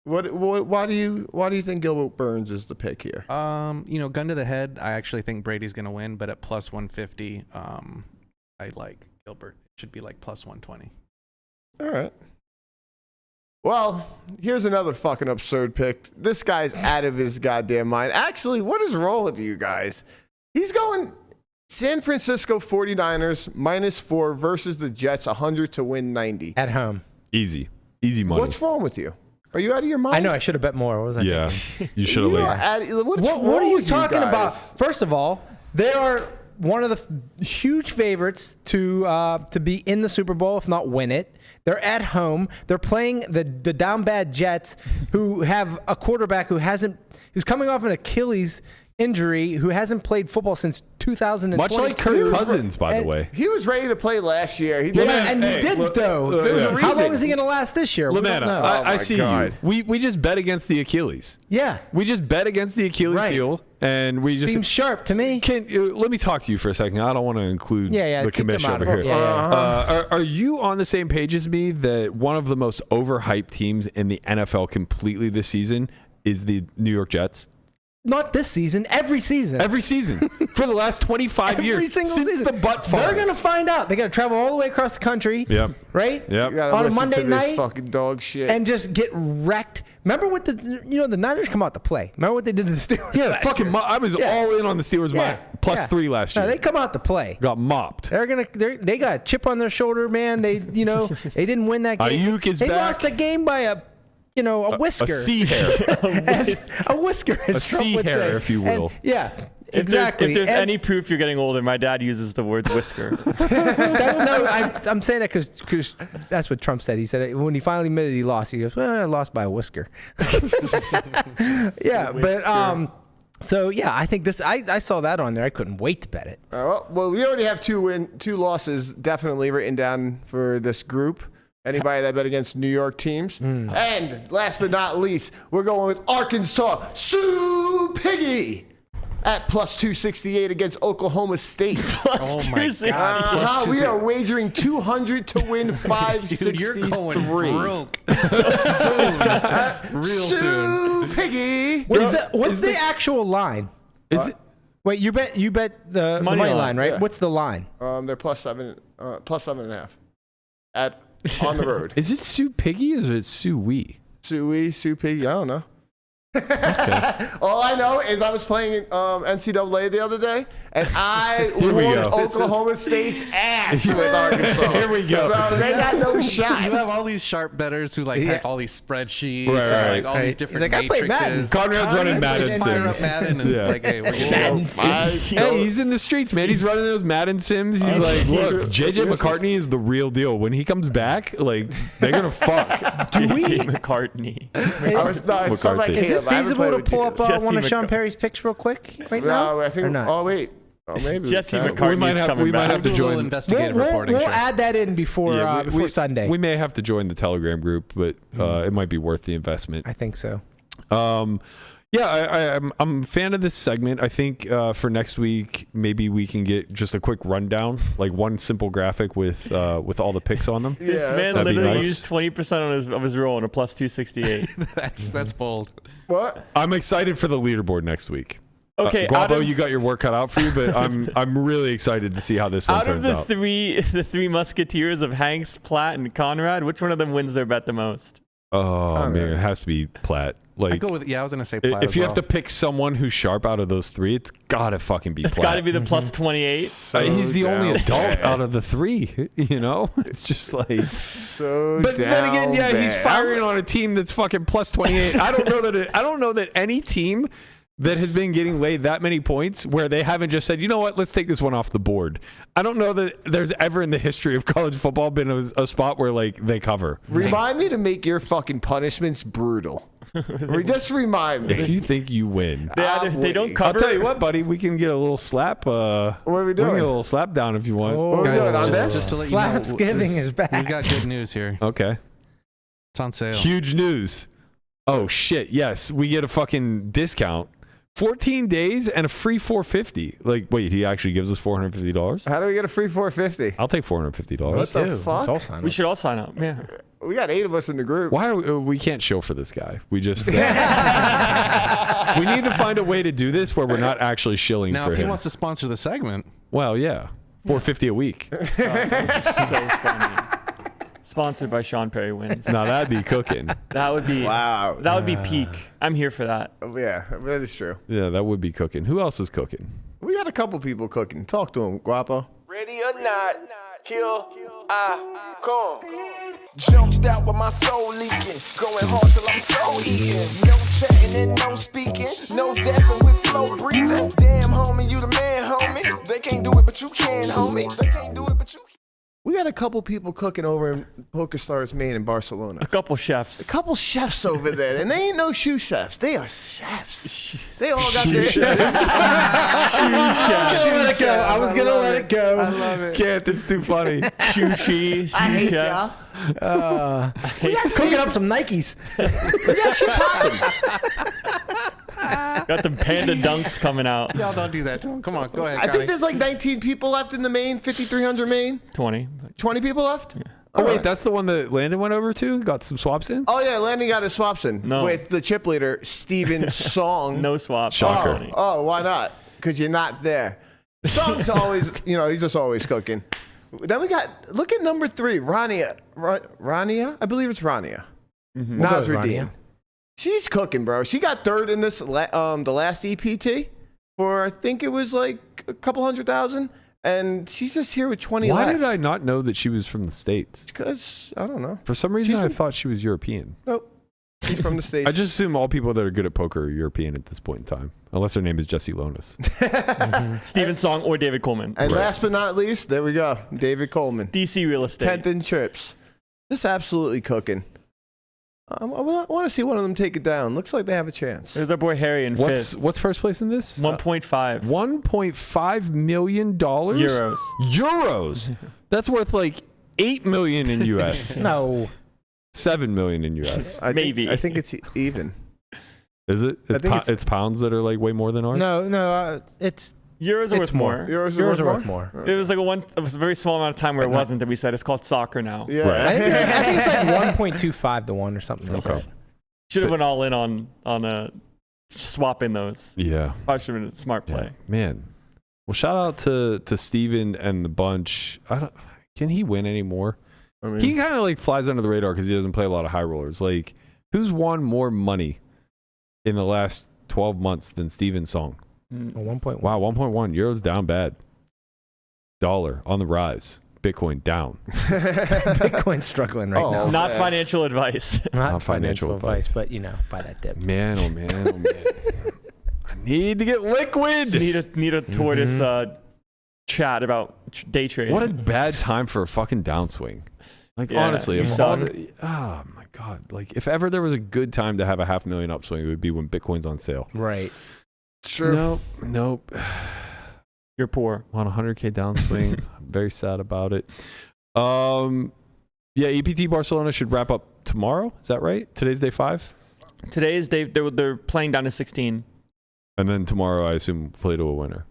Why do you think Gilbert Burns is the pick here? Gun to the head, I actually think Brady's going to win, but at plus 150, I like Gilbert. It should be like plus 120. All right. Well, here's another fucking absurd pick. This guy's out of his goddamn mind. Actually, what is wrong with you guys? He's going San Francisco 49ers -4 versus the Jets 100 to win 90. At home. Easy money. What's wrong with you? Are you out of your mind? I know I should have bet more. What was I thinking? You should have laid. What are you talking about? First of all, they are one of the huge favorites to be in the Super Bowl, if not win it. They're at home. They're playing the down bad Jets, who have a quarterback who's coming off an Achilles injury, who hasn't played football since 2020. Much like Kirk Cousins, by the way. He was ready to play last year. He How long is he going to last this year? Lamanna, I see you. We just bet against the Achilles. Yeah. We just bet against the Achilles heel, and we just seems sharp to me. Let me talk to you for a second. I don't want to include the commission over here. Are you on the same page as me that one of the most overhyped teams in the NFL completely this season is the New York Jets? Not this season. Every season. Every season. For the last 25 years. Since season. the butt fall. They're going to find out. They got to travel all the way across the country. Yep. Right? Yep. On a Monday night. Fucking dog shit. And just get wrecked. Remember what the Niners come out to play. Remember what they did to the Steelers? Yeah, fucking I was all in on the Steelers +3 last year. No, they come out to play. Got mopped. They got a chip on their shoulder, man. They they didn't win that game. Ayuk is they back. lost the game by a whisker. A sea hair. a whisker. A sea hair, if you will. And, exactly. If there's any proof you're getting older, my dad uses the words whisker. I'm saying that because that's what Trump said. He said when he finally admitted he lost, he goes, "Well, I lost by a whisker." I think this. I saw that on there. I couldn't wait to bet it. Well, we already have two losses definitely written down for this group. Anybody that bet against New York teams. And last but not least, we're going with Arkansas Sue Piggy at plus 268 against Oklahoma State. Plus 268. We are wagering 200 to win 563. Dude, you're going broke. Soon. Real soon. Sue Piggy. What's the actual line? Wait, you bet the money line, right? Yeah. What's the line? They're plus 7.5 on the road. Is it Sue Piggy or is it Sue Wee? Sue Piggy, I don't know. All I know is I was playing NCAA the other day, and I whooped Oklahoma State's ass with Arkansas. Here we go. So they got no shot. You have all these sharp bettors who have all these spreadsheets, right. all these different He's like, I play Madden. matrices. Conrad's running Madden Fire up Sims. Madden and hey, we're Hey, he's in the streets, man. He's running those Madden Sims. He's like, look, JJ McCartney is the real deal. When he comes back, they're gonna fuck. JJ McCartney. Is it feasible to pull up one of Sean Perry's picks real quick right now? No, I think. Oh wait. Oh, maybe Jesse McCartney's coming we back. might have to join investigative reporting. We'll add that in before Sunday. We may have to join the Telegram group, but it might be worth the investment. I think so. I'm a fan of this segment. I think for next week, maybe we can get just a quick rundown, like one simple graphic with all the picks on them. This man literally used 20% of his roll on a plus 268. That's bold. What? I'm excited for the leaderboard next week. Okay, Guapo, you got your work cut out for you, but I'm really excited to see how this one turns out. Out of the three musketeers of Hanks, Platt, and Conrad, which one of them wins their bet the most? Oh man, it has to be Platt. I go with I was gonna say Platt. If you have to pick someone who's sharp out of those three, it's gotta fucking be Platt. It's gotta be the plus 28. He's the only adult out of the three. It's just like But then again, he's firing on a team that's fucking plus 28. I don't know that any team that has been getting laid that many points where they haven't just said, you know what, let's take this one off the board. I don't know that there's ever in the history of college football been a spot where like they cover. Remind me to make your fucking punishments brutal. Just remind me. If you think you win, They don't cover. I'll tell you what, buddy, we can get a little slap. What are we We doing? can get a little slap down if you want. What are we doing on this? Just to let you know, Slapsgiving is back. We got good news here. Okay. It's on sale. Huge news. Oh shit! Yes, we get a fucking discount. 14 days and a free $450. Like, wait, he actually gives us $450? How do we get a free 450? I'll take $450. What the fuck? We should all sign up. Yeah. We got 8 of us in the group. Why are we can't show for this guy? We just we need to find a way to do this where we're not actually shilling Now, for if he him. wants to sponsor the segment, Well, yeah, $450 a week. So funny. Sponsored by Sean Perry Wins. Now that'd be cooking. That would be Wow. That would be peak. I'm here for that. Yeah, that is true. Yeah, that would be cooking. Who else is cooking? We got a couple people cooking. Talk to him, Guapo. Ready or not, here I come. Jumped out with my soul leaking, going hard till I'm so eating. No chatting and no speaking, no dapping with slow breathing. Damn, homie, you the man, homie. They can't do it, but you can, homie. They can't do it, but you can. We got a couple people cooking over in PokerStars Main in Barcelona. A couple chefs. A couple chefs over there, and they ain't no shoe chefs. They are chefs. They all got their I was gonna let it go. I love it. Can't. It's too funny. Sushi. I hate chefs. Cooking up some Nikes. We got shit popping. Got the panda dunks coming out. y'all don't do that to him. Come on, go ahead. I think there's like 19 people left in the main, 5,300 main. 20. 20 people left? Oh wait, that's the one that Landon went over to. Got some swaps in. Oh, yeah, Landon got his swaps in No. with the chip leader, Steven Song. No swap. Shocker. Oh, why not? Because you're not there. Song's always, he's just always cooking. Then we got, look at number 3, Rania. Rania? I believe it's Rania. We'll go with Nasruddin. Rania. She's cooking, bro. She got third in this, the last EPT for, I think it was like a couple $100,000. And she's just here with 20 Why left. did I not know that she was from the States? Because, I don't know. For some reason, She's I from- thought she was European. Nope. She's from the States. I just assume all people that are good at poker are European at this point in time, unless their name is Jesse Lonis. Steven Song or David Coleman. And last but not least, there we go. David Coleman. DC Real Estate. 10th in trips. Just absolutely cooking. I want to see one of them take it down. Looks like they have a chance. There's our boy Harry in fifth. What's first place in this? 1.5 $1.5 million euros. Euros. That's worth like $8 million in US. No. $7 million in US. Maybe. I think it's even. Is it? I think It's pounds that are like way more than ours. No, it's Euros are worth more. Euros yours are are worth more. It was like a very small amount of time where it wasn't that we said it's called soccer now. Yeah. Right. I think it's like 1.25 to 1 or something like Okay. that. Should have went all in on swapping those. Yeah. Probably should have been a smart play. Man. Well, shout out to Steven and the bunch. Can he win anymore? I mean, He kind of like flies under the radar because he doesn't play a lot of high rollers. Like, who's won more money in the last 12 months than Steven Song? 1.1. Wow, 1.1. Euro's down bad. Dollar on the rise. Bitcoin down. Bitcoin's struggling right Oh, now. Not financial advice. Not financial advice. but buy that dip. Man, oh man, oh man. I need to get liquid. Need a tortoise chat about day trading. What a bad time for a fucking downswing. Like, Yeah, honestly, you if suck. oh my God. Like, if ever there was a good time to have a $500,000 upswing, it would be when Bitcoin's on sale. Right. sure. Nope. You're poor. On a 100K downswing. I'm very sad about it. Yeah, EPT Barcelona should wrap up tomorrow. Is that right? Today's day 5? Today is they're playing down to 16. And then tomorrow, I assume, play to a winner.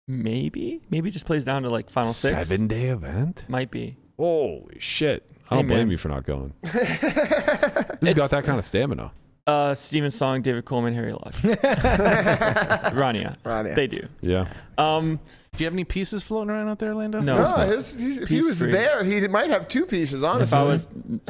Maybe just plays down to like final 6. 7-day event? Might be. Holy shit. I don't Hey, man. blame you for not going. Who's got that kind of stamina? Steven Song, David Coleman, Harry Lodge. Rania. Rania. They do. Yeah. Do you have any pieces floating around out there, Lando? No. No, it's not. if he Piece was 3. there, he might have 2 pieces, If honestly. I was,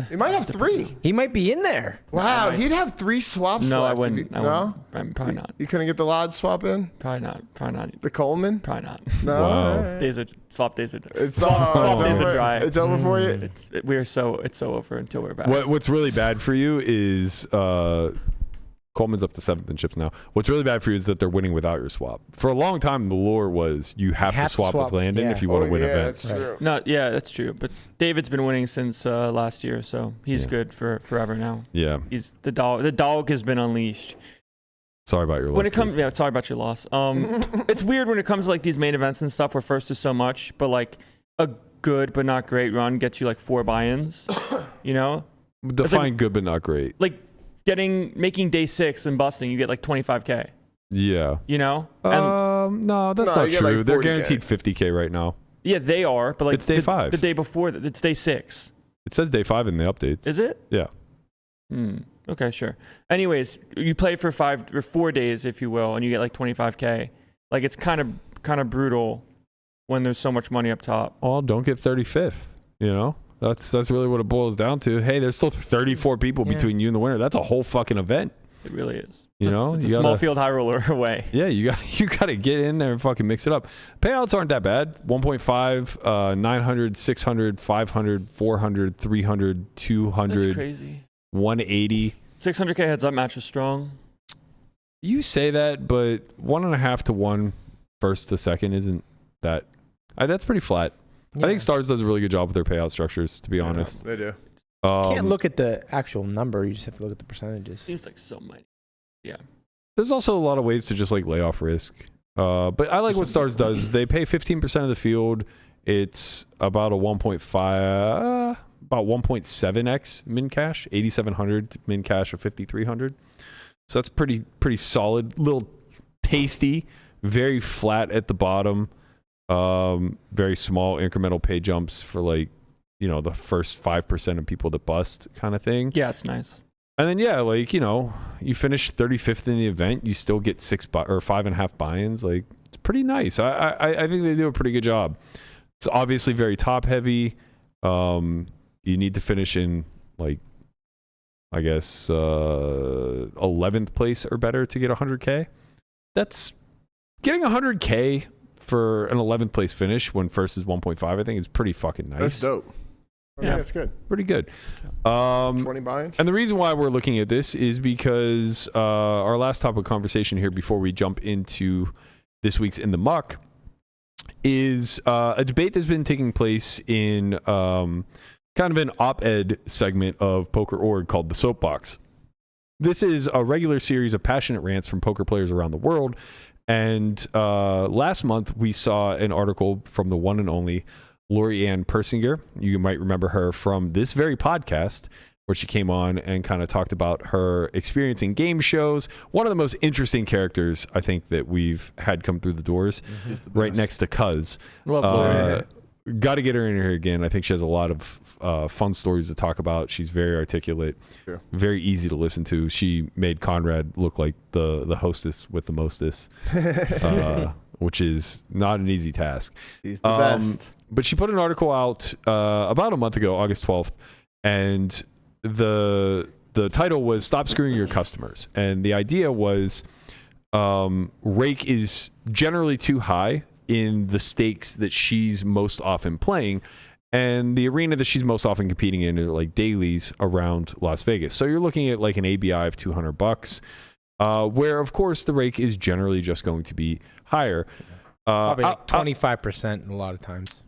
He might have 3. He might be in there. Wow, he'd have 3 swaps no, I left. wouldn't. If I you, no? wouldn't. Probably not. You couldn't get the Lodge swap in? Probably not. The Coleman? Probably not. No. Wow. Swap days are. It's, Swap it's days over. are dry. It's over for you? It's so over until we're back. What's really bad for you is Coleman's up to 7th in chips now. What's really bad for you is that they're winning without your swap. For a long time, the lure was you have to swap with Landon if you want to win events. That's true. No, yeah, that's true. But David's been winning since last year, so he's good for forever now. Yeah. He's the dog. The dog has been unleashed. Sorry about your When it comes, sorry about your loss. It's weird when it comes to like these main events and stuff where first is so much, but like a good but not great run gets you like 4 buy-ins. You know, Define like, good but not great. Like making day 6 and busting, you get like 25K. Yeah. You know? No, that's not true. Like they're guaranteed 50K right now. Yeah, they are. But like it's day 5. The day before, it's day 6. It says day 5 in the updates. Is it? Yeah. Okay, sure. Anyways, you play for 5 or 4 days, if you will, and you get like 25K. Like it's kind of brutal when there's so much money up top. Oh, don't get 35th. You know, that's really what it boils down to. Hey, there's still 34 people between you and the winner. That's a whole fucking event. It really is. You know, it's a small field high roller away. Yeah, you got to get in there and fucking mix it up. Payouts aren't that bad. 1.5, 900, 600, 500, 400, 300, 200. That's crazy. 180. 600K heads up match is strong. You say that, but 1.5 to 1 first to second isn't that. That's pretty flat. Yeah. I think Stars does a really good job with their payout structures, to be honest. They do. You can't look at the actual number. You just have to look at the percentages. Seems like so many. Yeah. There's also a lot of ways to just like lay off risk. But I like what Stars does. They pay 15% of the field. It's about a 1.5, about 1.7x min cash, 8,700 min cash of 5,300. So that's pretty solid. Little tasty, very flat at the bottom. Very small incremental pay jumps for like, you know, the first 5% of people that bust kind of thing. Yeah, it's nice. And then, yeah, like, you know, you finish 35th in the event, you still get 5.5 buy-ins. Like, it's pretty nice. I think they do a pretty good job. It's obviously very top heavy. You need to finish in, like, I guess, 11th place or better to get 100K. That's getting 100K for an 11th place finish when first is 1.5, I think is pretty fucking nice. That's dope. Yeah, it's good. Pretty good. 20 buy-ins. And the reason why we're looking at this is because our last topic of conversation here before we jump into this week's In the Muck is a debate that's been taking place in kind of an op-ed segment of Poker.org called The Soapbox. This is a regular series of passionate rants from poker players around the world. And last month, we saw an article from the one and only Lori Ann Persinger. You might remember her from this very podcast, where she came on and kind of talked about her experience in game shows. One of the most interesting characters, I think, that we've had come through the doors, right next to Cuz. Got to get her in here again. I think she has a lot of fun stories to talk about. She's very articulate, very easy to listen to. She made Conrad look like the hostess with the mostest, which is not an easy task. He's the best. But she put an article out about a month ago, August 12th, and the title was "Stop Screwing Your Customers." And the idea was rake is generally too high in the stakes that she's most often playing, and the arena that she's most often competing in are like dailies around Las Vegas. So you're looking at like an ABI of $200, where of course the rake is generally just going to be higher. Probably like 25% a lot of times.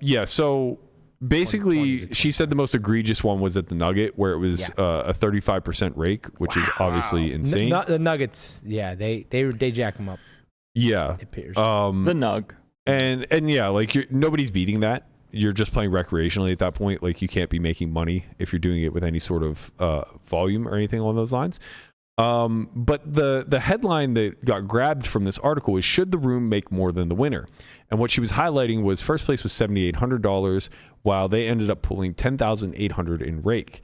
Yeah, so basically she said the most egregious one was at the Nugget, where it was a 35% rake, which is obviously insane. The Nuggets, yeah, they jack them up. Yeah. It appears. The Nug. And yeah, like nobody's beating that. You're just playing recreationally at that point. Like you can't be making money if you're doing it with any sort of volume or anything along those lines. But the headline that got grabbed from this article is, should the room make more than the winner? And what she was highlighting was first place was $7,800, while they ended up pulling $10,800 in rake.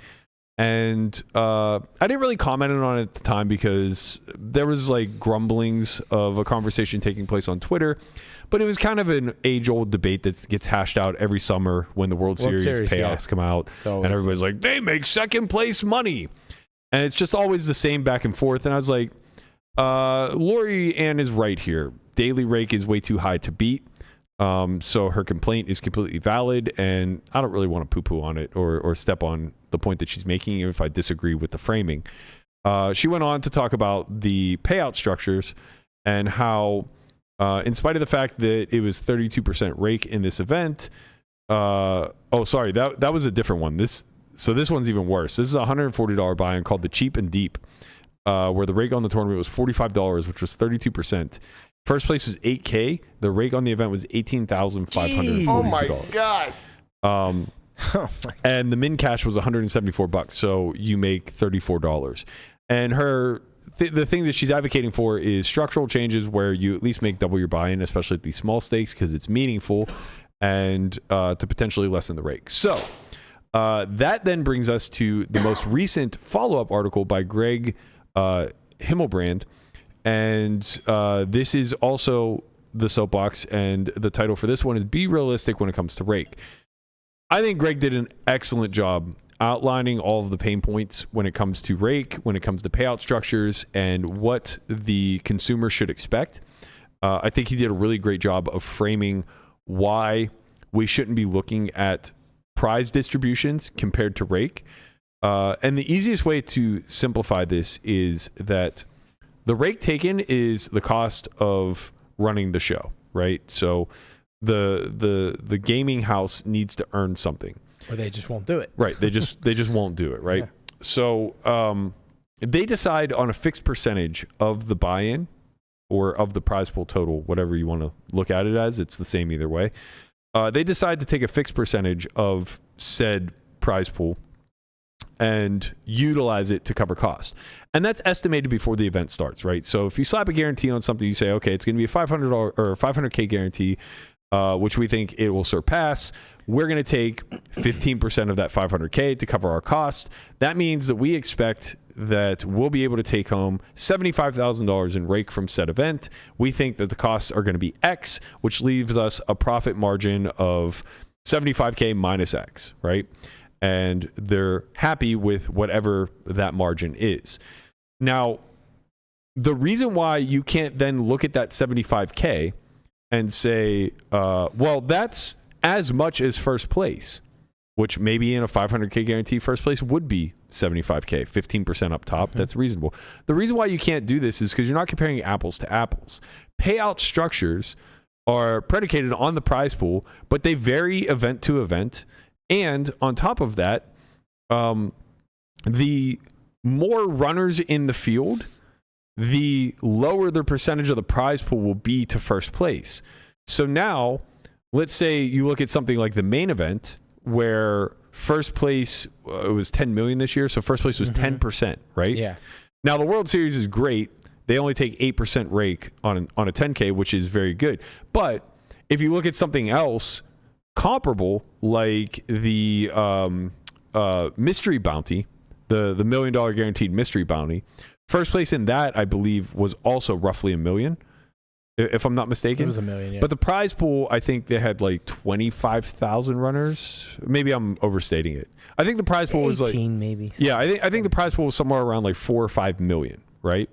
And I didn't really comment on it at the time because there was like grumblings of a conversation taking place on Twitter, but it was kind of an age-old debate that gets hashed out every summer when the World Series payouts come out, and everybody's like, they make second place money. And it's just always the same back and forth. And I was like, Lori Ann is right here. Daily rake is way too high to beat. So her complaint is completely valid, and I don't really want to poo-poo on it or step on the point that she's making if I disagree with the framing. She went on to talk about the payout structures and how, in spite of the fact that it was 32% rake in this event, that was a different one. This one's even worse. This is a $140 buy-in called the Cheap and Deep, where the rake on the tournament was $45, which was 32%. First place was $8K. The rake on the event was $18,542. Oh my god! And the min cash was $174, so you make $34. And the thing that she's advocating for is structural changes where you at least make double your buy-in, especially at these small stakes, because it's meaningful, and to potentially lessen the rake. So that then brings us to the most recent follow-up article by Greg Himmelbrand. And this is also the soapbox, and the title for this one is Be Realistic When It Comes to Rake. I think Greg did an excellent job outlining all of the pain points when it comes to rake, when it comes to payout structures, and what the consumer should expect. I think he did a really great job of framing why we shouldn't be looking at prize distributions compared to rake. And the easiest way to simplify this is that the rake taken is the cost of running the show, right? So the gaming house needs to earn something, or they just won't do it. right? They just won't do it, right? Yeah. So they decide on a fixed percentage of the buy-in or of the prize pool total, whatever you want to look at it as. It's the same either way. They decide to take a fixed percentage of said prize pool and utilize it to cover costs. And that's estimated before the event starts, right? So if you slap a guarantee on something, you say, okay, it's going to be a $500 or $500K guarantee, which we think it will surpass. We're going to take 15% of that $500K to cover our costs. That means that we expect that we'll be able to take home $75,000 in rake from said event. We think that the costs are going to be X, which leaves us a profit margin of $75K minus X, right? And they're happy with whatever that margin is. Now, the reason why you can't then look at that $75K and say, well, that's as much as first place, which maybe in a $500K guarantee, first place would be $75K, 15% up top. That's reasonable. The reason why you can't do this is because you're not comparing apples to apples. Payout structures are predicated on the prize pool, but they vary event to event. And on top of that, the more runners in the field, the lower the percentage of the prize pool will be to first place. So now, let's say you look at something like the main event, where first place it was 10 million this year, so first place was 10%, right? Yeah. Now the World Series is great. They only take 8% rake on a 10K, which is very good. But if you look at something else comparable, like the mystery bounty, the $1 million guaranteed mystery bounty, first place in that, I believe, was also roughly $1 million, if I'm not mistaken. It was $1 million, yeah. But the prize pool, I think they had like 25,000 runners. Maybe I'm overstating it. I think the prize pool was like 18 maybe. Yeah, I think the prize pool was somewhere around like 4 or 5 million, right?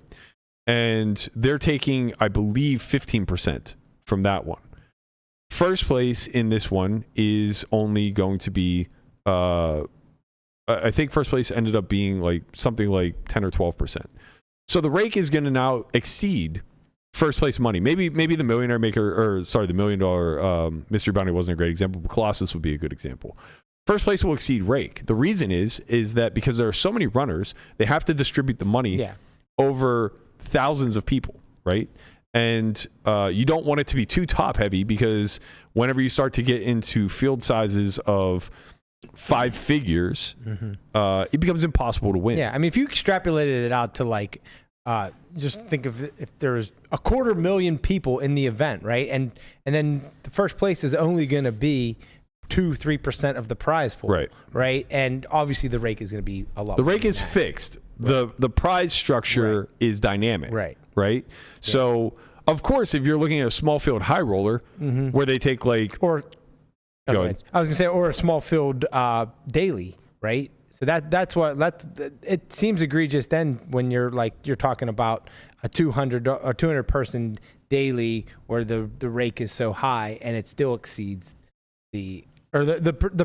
And they're taking, I believe, 15% from that one. First place in this one is only going to be, I think first place ended up being like something like 10 or 12%. So the rake is going to now exceed first place money. Maybe the millionaire maker, the $1 million mystery bounty wasn't a great example, but Colossus would be a good example. First place will exceed rake. The reason is that because there are so many runners, they have to distribute the money over thousands of people, right? And you don't want it to be too top heavy, because whenever you start to get into field sizes of 5 figures, it becomes impossible to win. Yeah, I mean, if you extrapolated it out to like, just think of if there's 250,000 people in the event, right? And then the first place is only going to be 2-3% of the prize pool, right? And obviously the rake is going to be a lot. The rake is fixed. The prize structure is dynamic, right? So of course, if you're looking at a small field high roller where they take like or go ahead. I was gonna say, or a small field daily, right? So it seems egregious then when you're talking about a 200 person daily where the rake is so high and it still exceeds the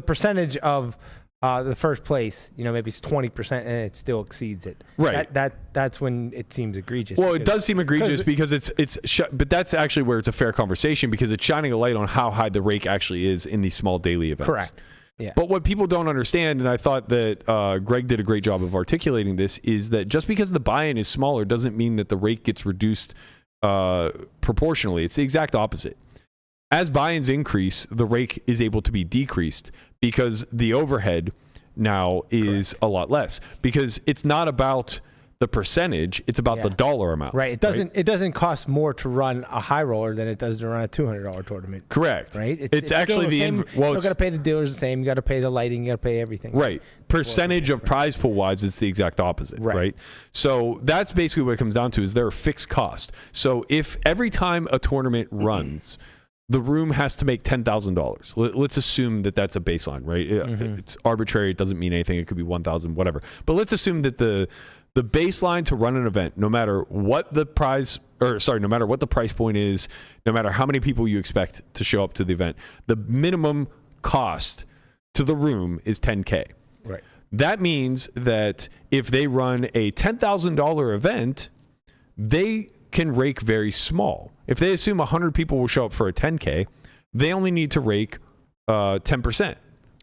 percentage of the first place, maybe it's 20% and it still exceeds it. Right. That's when it seems egregious. Well, it does seem egregious because but that's actually where it's a fair conversation because it's shining a light on how high the rake actually is in these small daily events. Correct. Yeah. But what people don't understand, and I thought that Greg did a great job of articulating this, is that just because the buy-in is smaller doesn't mean that the rake gets reduced proportionally. It's the exact opposite. As buy-ins increase, the rake is able to be decreased because the overhead now is a lot less. Because it's not about the percentage; it's about the dollar amount. Right. It doesn't cost more to run a high roller than it does to run a $200 tournament. Correct. Right. It's actually the same. You got to pay the dealers the same. You got to pay the lighting. You got to pay everything. Right. Percentage of prize pool wise, it's the exact opposite. Right. So that's basically what it comes down to: is there a fixed cost? So if every time a tournament runs, the room has to make $10,000. Let's assume that that's a baseline, right? It's arbitrary. It doesn't mean anything. It could be 1,000, whatever. But let's assume that the baseline to run an event, no matter what the price point is, no matter how many people you expect to show up to the event, the minimum cost to the room is $10K. Right. That means that if they run a $10,000 event, they can rake very small. If they assume 100 people will show up for a 10K, they only need to rake 10%,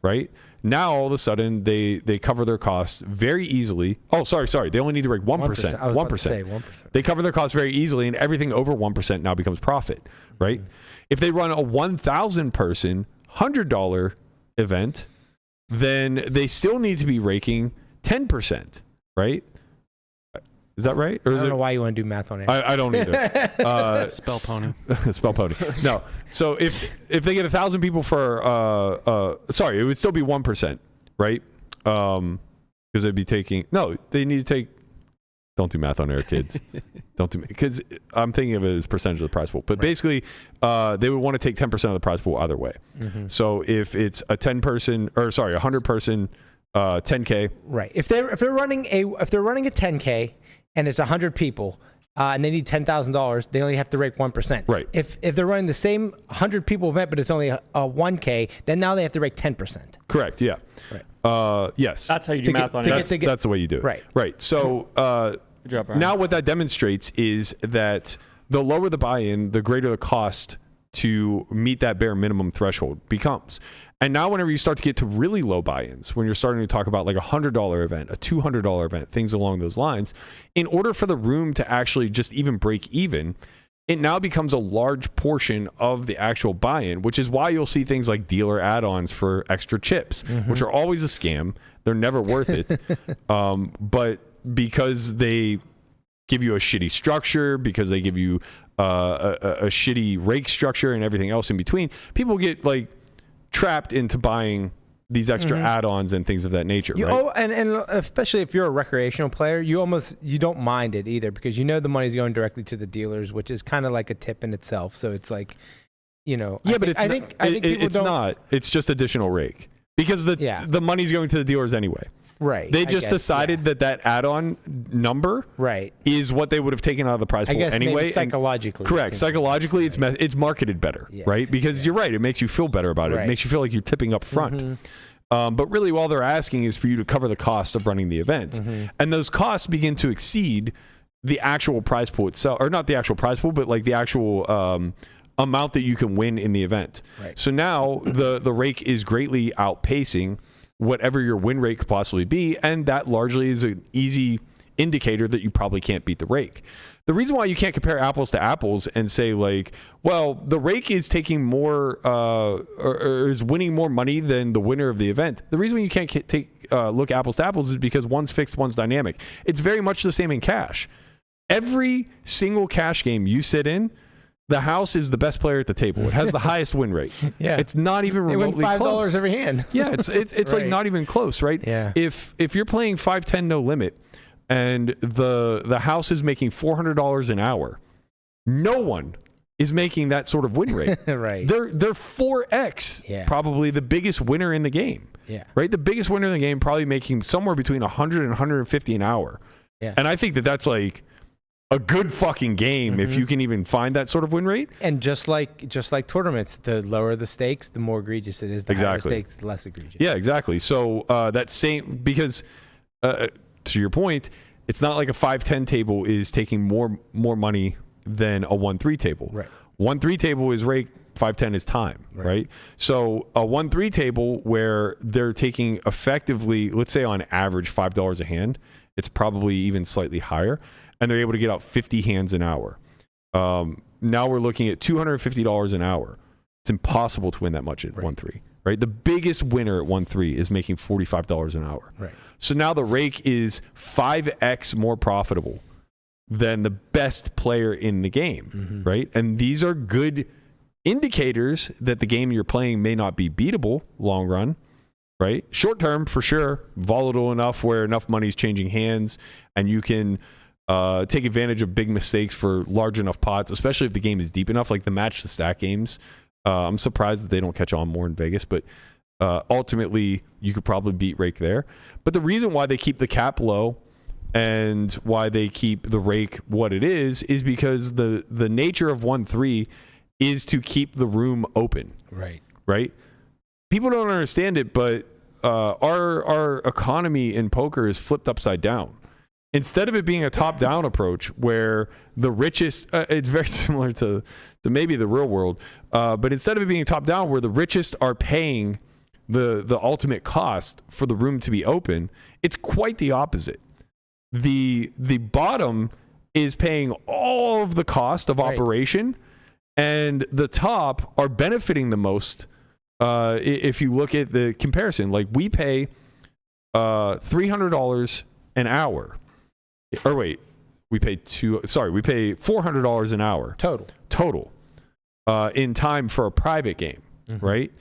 right? Now, all of a sudden, they cover their costs very easily. Oh, sorry. They only need to rake 1%. 1%. They cover their costs very easily, and everything over 1% now becomes profit, right? If they run a 1,000-person, $100 event, then they still need to be raking 10%, right? Is that right? Or I don't know why you want to do math on it. I don't either. Spell pony. Spell pony. No. So if they get 1,000 people for it would still be 1%, right? Because they'd be taking they need to take. Don't do math on air, kids. Don't do because I'm thinking of it as percentage of the prize pool. But basically, they would want to take 10% of the prize pool either way. So if it's a 100-person, 10K. Right. If they're running a 10K. And it's 100 people, and they need $10,000, they only have to rake 1%. Right. If they're running the same 100 people event, but it's only a 1K, then now they have to rake 10%. Correct. Yeah. Right. Yes. That's how you do math on it. That's the way you do it. Right. Right. So Good job, Brian. now what that demonstrates is that the lower the buy-in, the greater the cost to meet that bare minimum threshold becomes. And now whenever you start to get to really low buy-ins, when you're starting to talk about like a $100 event, a $200 event, things along those lines, in order for the room to actually just even break even, it now becomes a large portion of the actual buy-in, which is why you'll see things like dealer add-ons for extra chips, which are always a scam. They're never worth it. But because they give you a shitty structure, because they give you a shitty rake structure and everything else in between, people get like trapped into buying these extra add-ons and things of that nature. Right? Oh, and especially if you're a recreational player, you don't mind it either because you know the money's going directly to the dealers, which is kind of like a tip in itself. So it's like, Yeah, but I think it's not. It's just additional rake because the money's going to the dealers anyway. Right. They just decided that add-on number is what they would have taken out of the prize pool anyway. Maybe psychologically. Correct. Psychologically, it's marketed better, right? Because you're right. It makes you feel better about it. It makes you feel like you're tipping up front. But really, all they're asking is for you to cover the cost of running the event. And those costs begin to exceed the actual prize pool itself. Or not the actual prize pool, but like the actual amount that you can win in the event. Right. So now the rake is greatly outpacing whatever your win rate could possibly be, and that largely is an easy indicator that you probably can't beat the rake. The reason why you can't compare apples to apples and say like, well, the rake is taking more or is winning more money than the winner of the event. The reason why you can't look apples to apples is because one's fixed, one's dynamic. It's very much the same in cash. Every single cash game you sit in, the house is the best player at the table. It has the highest win rate. It's not even remotely close. They win $5 every hand. It's like not even close, right? Yeah. If you're playing 5-10 no limit and the house is making $400 an hour, no one is making that sort of win rate. Right. They're 4x probably the biggest winner in the game. Yeah. Right? The biggest winner in the game probably making somewhere between 100 and 150 an hour. Yeah. And I think that's like a good fucking game if you can even find that sort of win rate. And just like tournaments, the lower the stakes, the more egregious it is. The higher stakes, the less egregious. Yeah, exactly. So that same, because to your point, it's not like a 5-10 table is taking more money than a 1-3 table. Right. 1-3 table is rake, 5-10 is time, right? So a 1-3 table where they're taking effectively, let's say on average $5 a hand, it's probably even slightly higher, and they're able to get out 50 hands an hour. Now we're looking at $250 an hour. It's impossible to win that much at 1-3, right? The biggest winner at 1-3 is making $45 an hour. Right. So now the rake is 5x more profitable than the best player in the game, right? And these are good indicators that the game you're playing may not be beatable long run, right? Short term, for sure, volatile enough where enough money is changing hands and you can take advantage of big mistakes for large enough pots, especially if the game is deep enough, like the match to stack games. I'm surprised that they don't catch on more in Vegas, but ultimately you could probably beat rake there. But the reason why they keep the cap low and why they keep the rake what it is because the nature of 1-3 is to keep the room open. Right? People don't understand it, but our economy in poker is flipped upside down. Instead of it being a top-down approach where the richest, it's very similar to maybe the real world, but instead of it being top-down where the richest are paying the ultimate cost for the room to be open, it's quite the opposite. The bottom is paying all of the cost of operation, and the top are benefiting the most. If you look at the comparison, like we pay $300 an hour. Or wait, we pay $400 an hour total in time for a private game, right?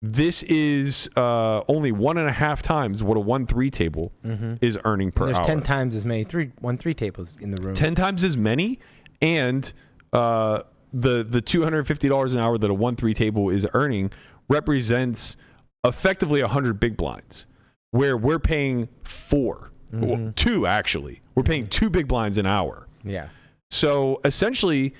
This is only 1.5 times what a 1-3 table is earning per hour. There's 10 times as many 1-3 tables in the room. 10 times as many, and the $250 an hour that a 1-3 table is earning represents effectively 100 big blinds, where we're paying 4. Well, 2 actually. We're paying 2 big blinds an hour. Yeah. So essentially,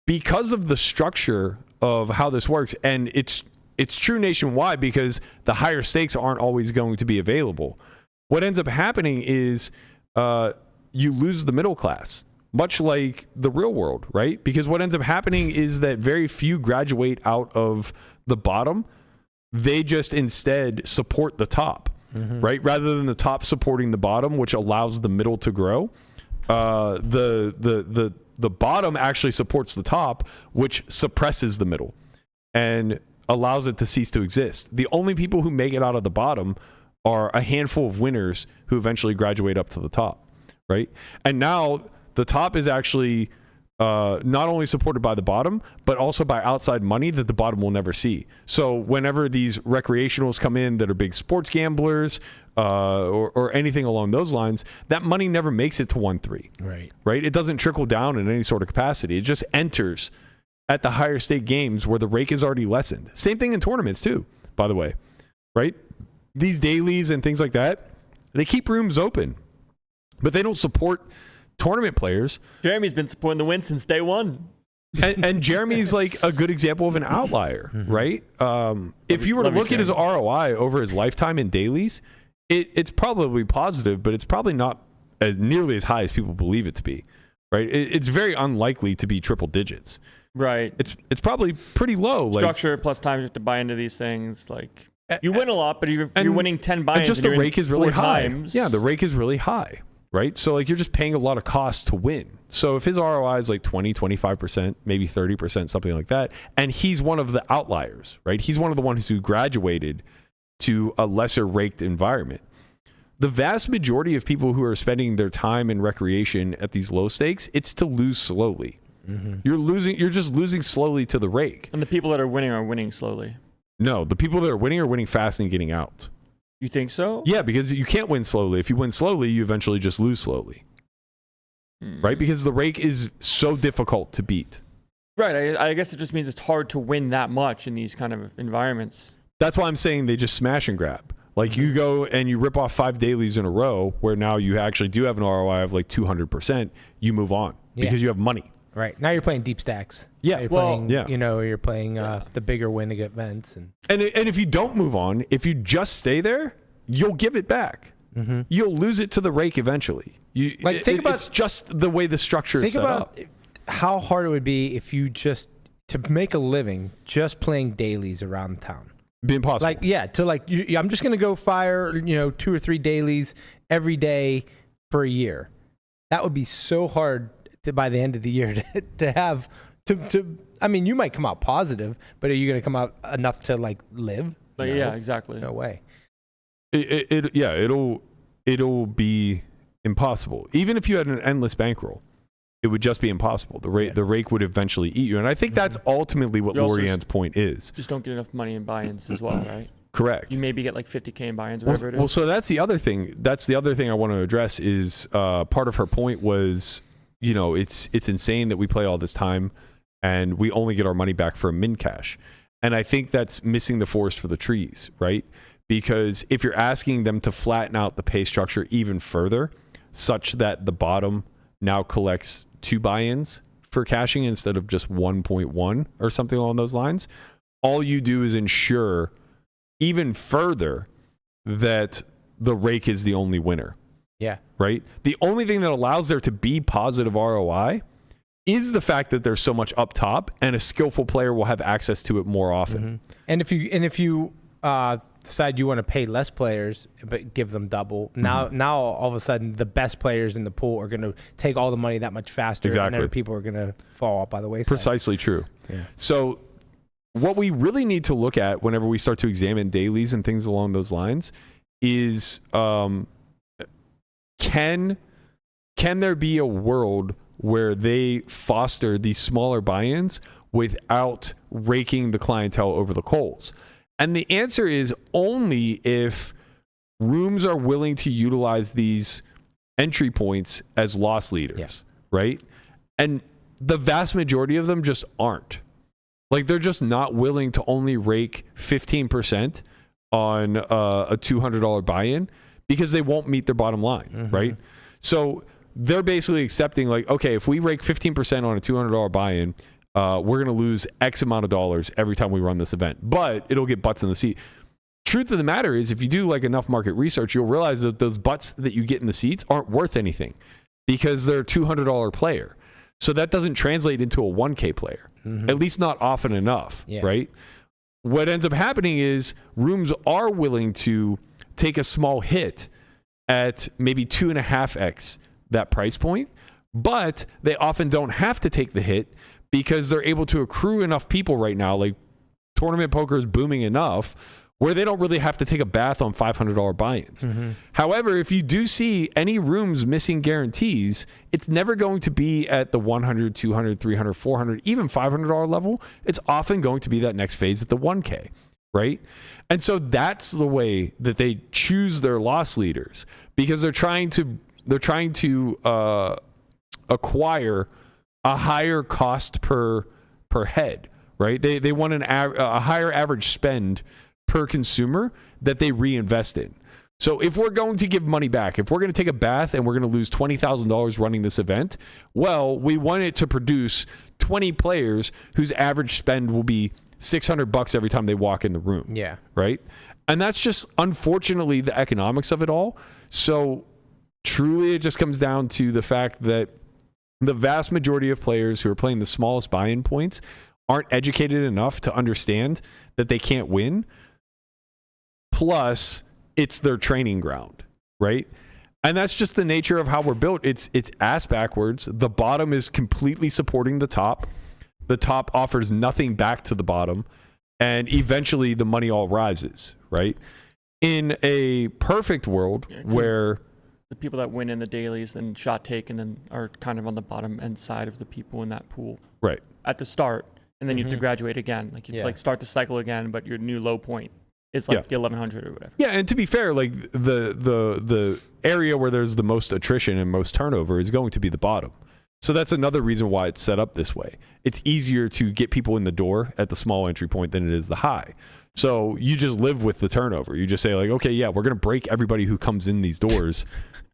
because of the structure of how this works, and it's true nationwide because the higher stakes aren't always going to be available. What ends up happening is you lose the middle class, much like the real world, right? Because what ends up happening is that very few graduate out of the bottom. They just instead support the top. Right, rather than the top supporting the bottom, which allows the middle to grow, the bottom actually supports the top, which suppresses the middle and allows it to cease to exist. The only people who make it out of the bottom are a handful of winners who eventually graduate up to the top, right? And now the top is actually not only supported by the bottom, but also by outside money that the bottom will never see. So whenever these recreationals come in that are big sports gamblers or anything along those lines, that money never makes it to 1-3. Right? It doesn't trickle down in any sort of capacity. It just enters at the higher stake games where the rake is already lessened. Same thing in tournaments too, by the way. Right? These dailies and things like that, they keep rooms open, but they don't support tournament players. Jeremy's been supporting the win since day one. And Jeremy's like a good example of an outlier, right? If you were to look at his ROI over his lifetime in dailies, it's probably positive, but it's probably not as nearly as high as people believe it to be, right? It's very unlikely to be triple digits. Right. It's probably pretty low. Structure plus time you have to buy into these things. Like you win a lot, but if you're winning 10 buy-ins, and just the rake is really high. Times. Yeah, the rake is really high. Right? So like you're just paying a lot of costs to win. So if his ROI is like 20, 25%, maybe 30%, something like that, and he's one of the outliers, right? He's one of the ones who graduated to a lesser raked environment. The vast majority of people who are spending their time in recreation at these low stakes, it's to lose slowly. You're just losing slowly to the rake. And the people that are winning slowly. No, the people that are winning fast and getting out. You think so? Yeah, because you can't win slowly. If you win slowly, you eventually just lose slowly. Right? Because the rake is so difficult to beat. Right. I guess it just means it's hard to win that much in these kind of environments. That's why I'm saying they just smash and grab. Like you go and you rip off 5 dailies in a row where now you actually do have an ROI of like 200%, you move on because you have money. Right. Now you're playing deep stacks. Yeah. Now you're Well, playing, yeah. you're playing the bigger winning events. And if you don't move on, if you just stay there, you'll give it back. You'll lose it to the rake eventually. It's just the way the structure is set up. Think about how hard it would be if you just, to make a living, just playing dailies around town. Be impossible. I'm just going to go fire, 2 or 3 dailies every day for a year. That would be so hard by the end of the year to have I mean, you might come out positive, but are you going to come out enough to like live? Like, yeah, exactly. No way. It'll be impossible. Even if you had an endless bankroll, it would just be impossible. The rake would eventually eat you. And I think that's ultimately what Lorianne's point is. Just don't get enough money in buy-ins as well, right? Correct. You maybe get like 50K in buy-ins, whatever it is. Well, so that's the other thing. That's the other thing I want to address is part of her point was, it's insane that we play all this time and we only get our money back for a min cash. And I think that's missing the forest for the trees, right? Because if you're asking them to flatten out the pay structure even further, such that the bottom now collects 2 buy-ins for cashing instead of just 1.1 or something along those lines, all you do is ensure even further that the rake is the only winner. Yeah. Right? The only thing that allows there to be positive ROI is the fact that there's so much up top and a skillful player will have access to it more often. And if you decide you want to pay less players but give them double, now all of a sudden the best players in the pool are going to take all the money that much faster. Exactly. And other people are going to fall off by the wayside. Precisely true. Yeah. So what we really need to look at whenever we start to examine dailies and things along those lines is can there be a world where they foster these smaller buy-ins without raking the clientele over the coals? And the answer is only if rooms are willing to utilize these entry points as loss leaders, right? And the vast majority of them just aren't. Like, they're just not willing to only rake 15% on a $200 buy-in because they won't meet their bottom line, right? So they're basically accepting, like, okay, if we rake 15% on a $200 buy-in, we're going to lose X amount of dollars every time we run this event, but it'll get butts in the seat. Truth of the matter is, if you do like enough market research, you'll realize that those butts that you get in the seats aren't worth anything because they're a $200 player. So that doesn't translate into a 1K player, at least not often enough, right? What ends up happening is rooms are willing to take a small hit at maybe 2.5x that price point, but they often don't have to take the hit because they're able to accrue enough people right now. Like, tournament poker is booming enough where they don't really have to take a bath on $500 buy-ins. However, if you do see any rooms missing guarantees, it's never going to be at the $100, $200, $300, $400, even $500 level. It's often going to be that next phase at the 1K, right? And so that's the way that they choose their loss leaders, because they're trying to acquire a higher cost per head, right? They want a higher average spend per consumer that they reinvest in. So if we're going to give money back, if we're going to take a bath and we're going to lose $20,000 running this event, well, we want it to produce 20 players whose average spend will be $600 every time they walk in the room. Yeah. Right? And that's just, unfortunately, the economics of it all. So truly, it just comes down to the fact that the vast majority of players who are playing the smallest buy-in points aren't educated enough to understand that they can't win. Plus, it's their training ground, right? And that's just the nature of how we're built. It's ass backwards. The bottom is completely supporting the top. The top offers nothing back to the bottom. And eventually the money all rises, right? In a perfect world where the people that win in the dailies and shot take and then are kind of on the bottom end side of the people in that pool. Right. At the start. And then you have to graduate again. Like, it's like start the cycle again, but your new low point is like the 1100 or whatever. Yeah, and to be fair, like the area where there's the most attrition and most turnover is going to be the bottom. So that's another reason why it's set up this way. It's easier to get people in the door at the small entry point than it is the high. So you just live with the turnover. You just say like, okay, yeah, we're going to break everybody who comes in these doors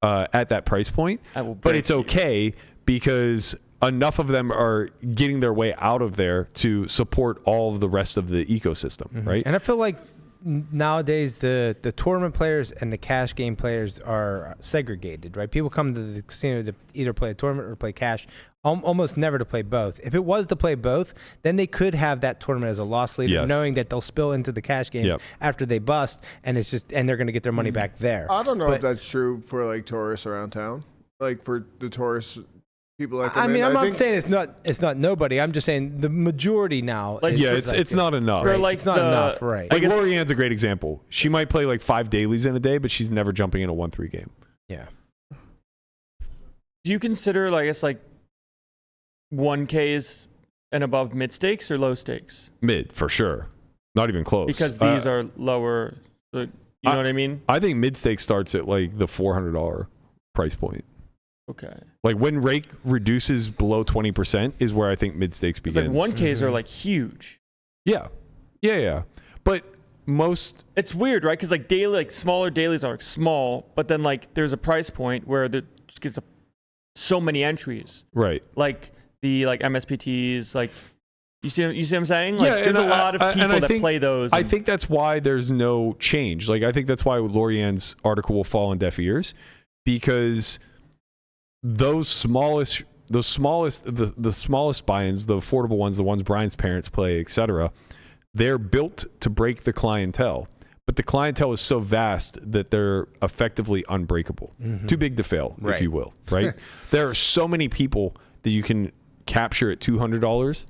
at that price point. But it's okay because enough of them are getting their way out of there to support all of the rest of the ecosystem, right? And I feel like nowadays the tournament players and the cash game players are segregated, right? People come to the casino to either play a tournament or play cash, almost never to play both. If it was to play both, then they could have that tournament as a loss leader, knowing that they'll spill into the cash games after they bust, and they're going to get their money back there. I don't know if that's true for like tourists around town, like for the tourists. People that come in. I'm not saying it's not nobody. I'm just saying the majority now. Like, it's not enough. Or like it's not enough, right? Like Lorianne's a great example. She might play like 5 dailies in a day, but she's never jumping in a 1-3 game. Yeah. Do you consider, I guess, like 1Ks and above mid stakes or low stakes? Mid, for sure. Not even close. Because these are lower. You know what I mean? I think mid stakes starts at like the $400 price point. Okay. Like when rake reduces below 20% is where I think mid stakes begins. Like 1Ks are like huge. Yeah. But most, it's weird, right? Because like daily, like smaller dailies are small, but then like there's a price point where there just gets so many entries. Right. Like the MSPTs, like you see what I'm saying? Like, yeah, there's a lot of people that play those. I think that's why there's no change. Like I think that's why Lorianne's article will fall on deaf ears, because the smallest buy-ins, the affordable ones, the ones Brian's parents play, etc., they're built to break the clientele. But the clientele is so vast that they're effectively unbreakable. Too big to fail, if you will, right? There are so many people that you can capture at $200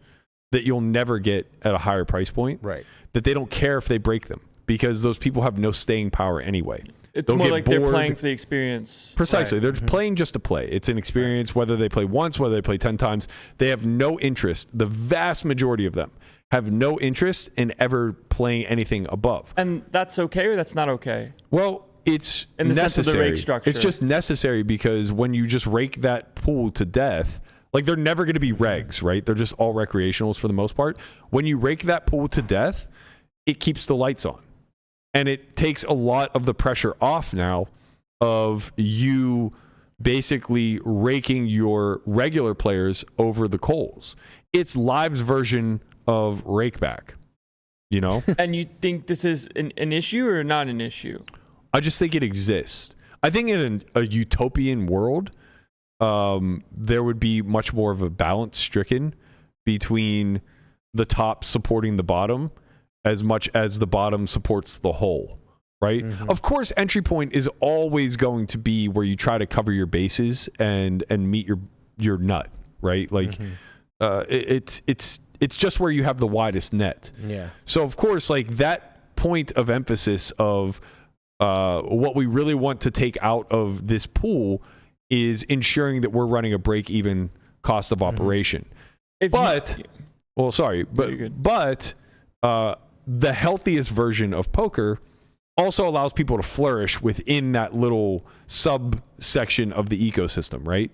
that you'll never get at a higher price point, right? That they don't care if they break them, because those people have no staying power anyway. It's more like they're playing for the experience. Precisely. Right. They're playing just to play. It's an experience, whether they play once, whether they play 10 times. They have no interest. The vast majority of them have no interest in ever playing anything above. And that's okay, or that's not okay? Well, it's in the necessary. Sense of the rake structure. It's just necessary, because when you just rake that pool to death, like they're never going to be regs, right? They're just all recreationals for the most part. When you rake that pool to death, it keeps the lights on. And it takes a lot of the pressure off now of you basically raking your regular players over the coals. It's Live's version of rakeback, you know? And you think this is an issue or not an issue? I just think it exists. I think in a utopian world, there would be much more of a balance stricken between the top supporting the bottom as much as the bottom supports the whole, right? Of course, entry point is always going to be where you try to cover your bases and meet your nut, right? Like it's just where you have the widest net. Yeah. So of course, like that point of emphasis of what we really want to take out of this pool is ensuring that we're running a break-even cost of operation. But the healthiest version of poker also allows people to flourish within that little subsection of the ecosystem, right?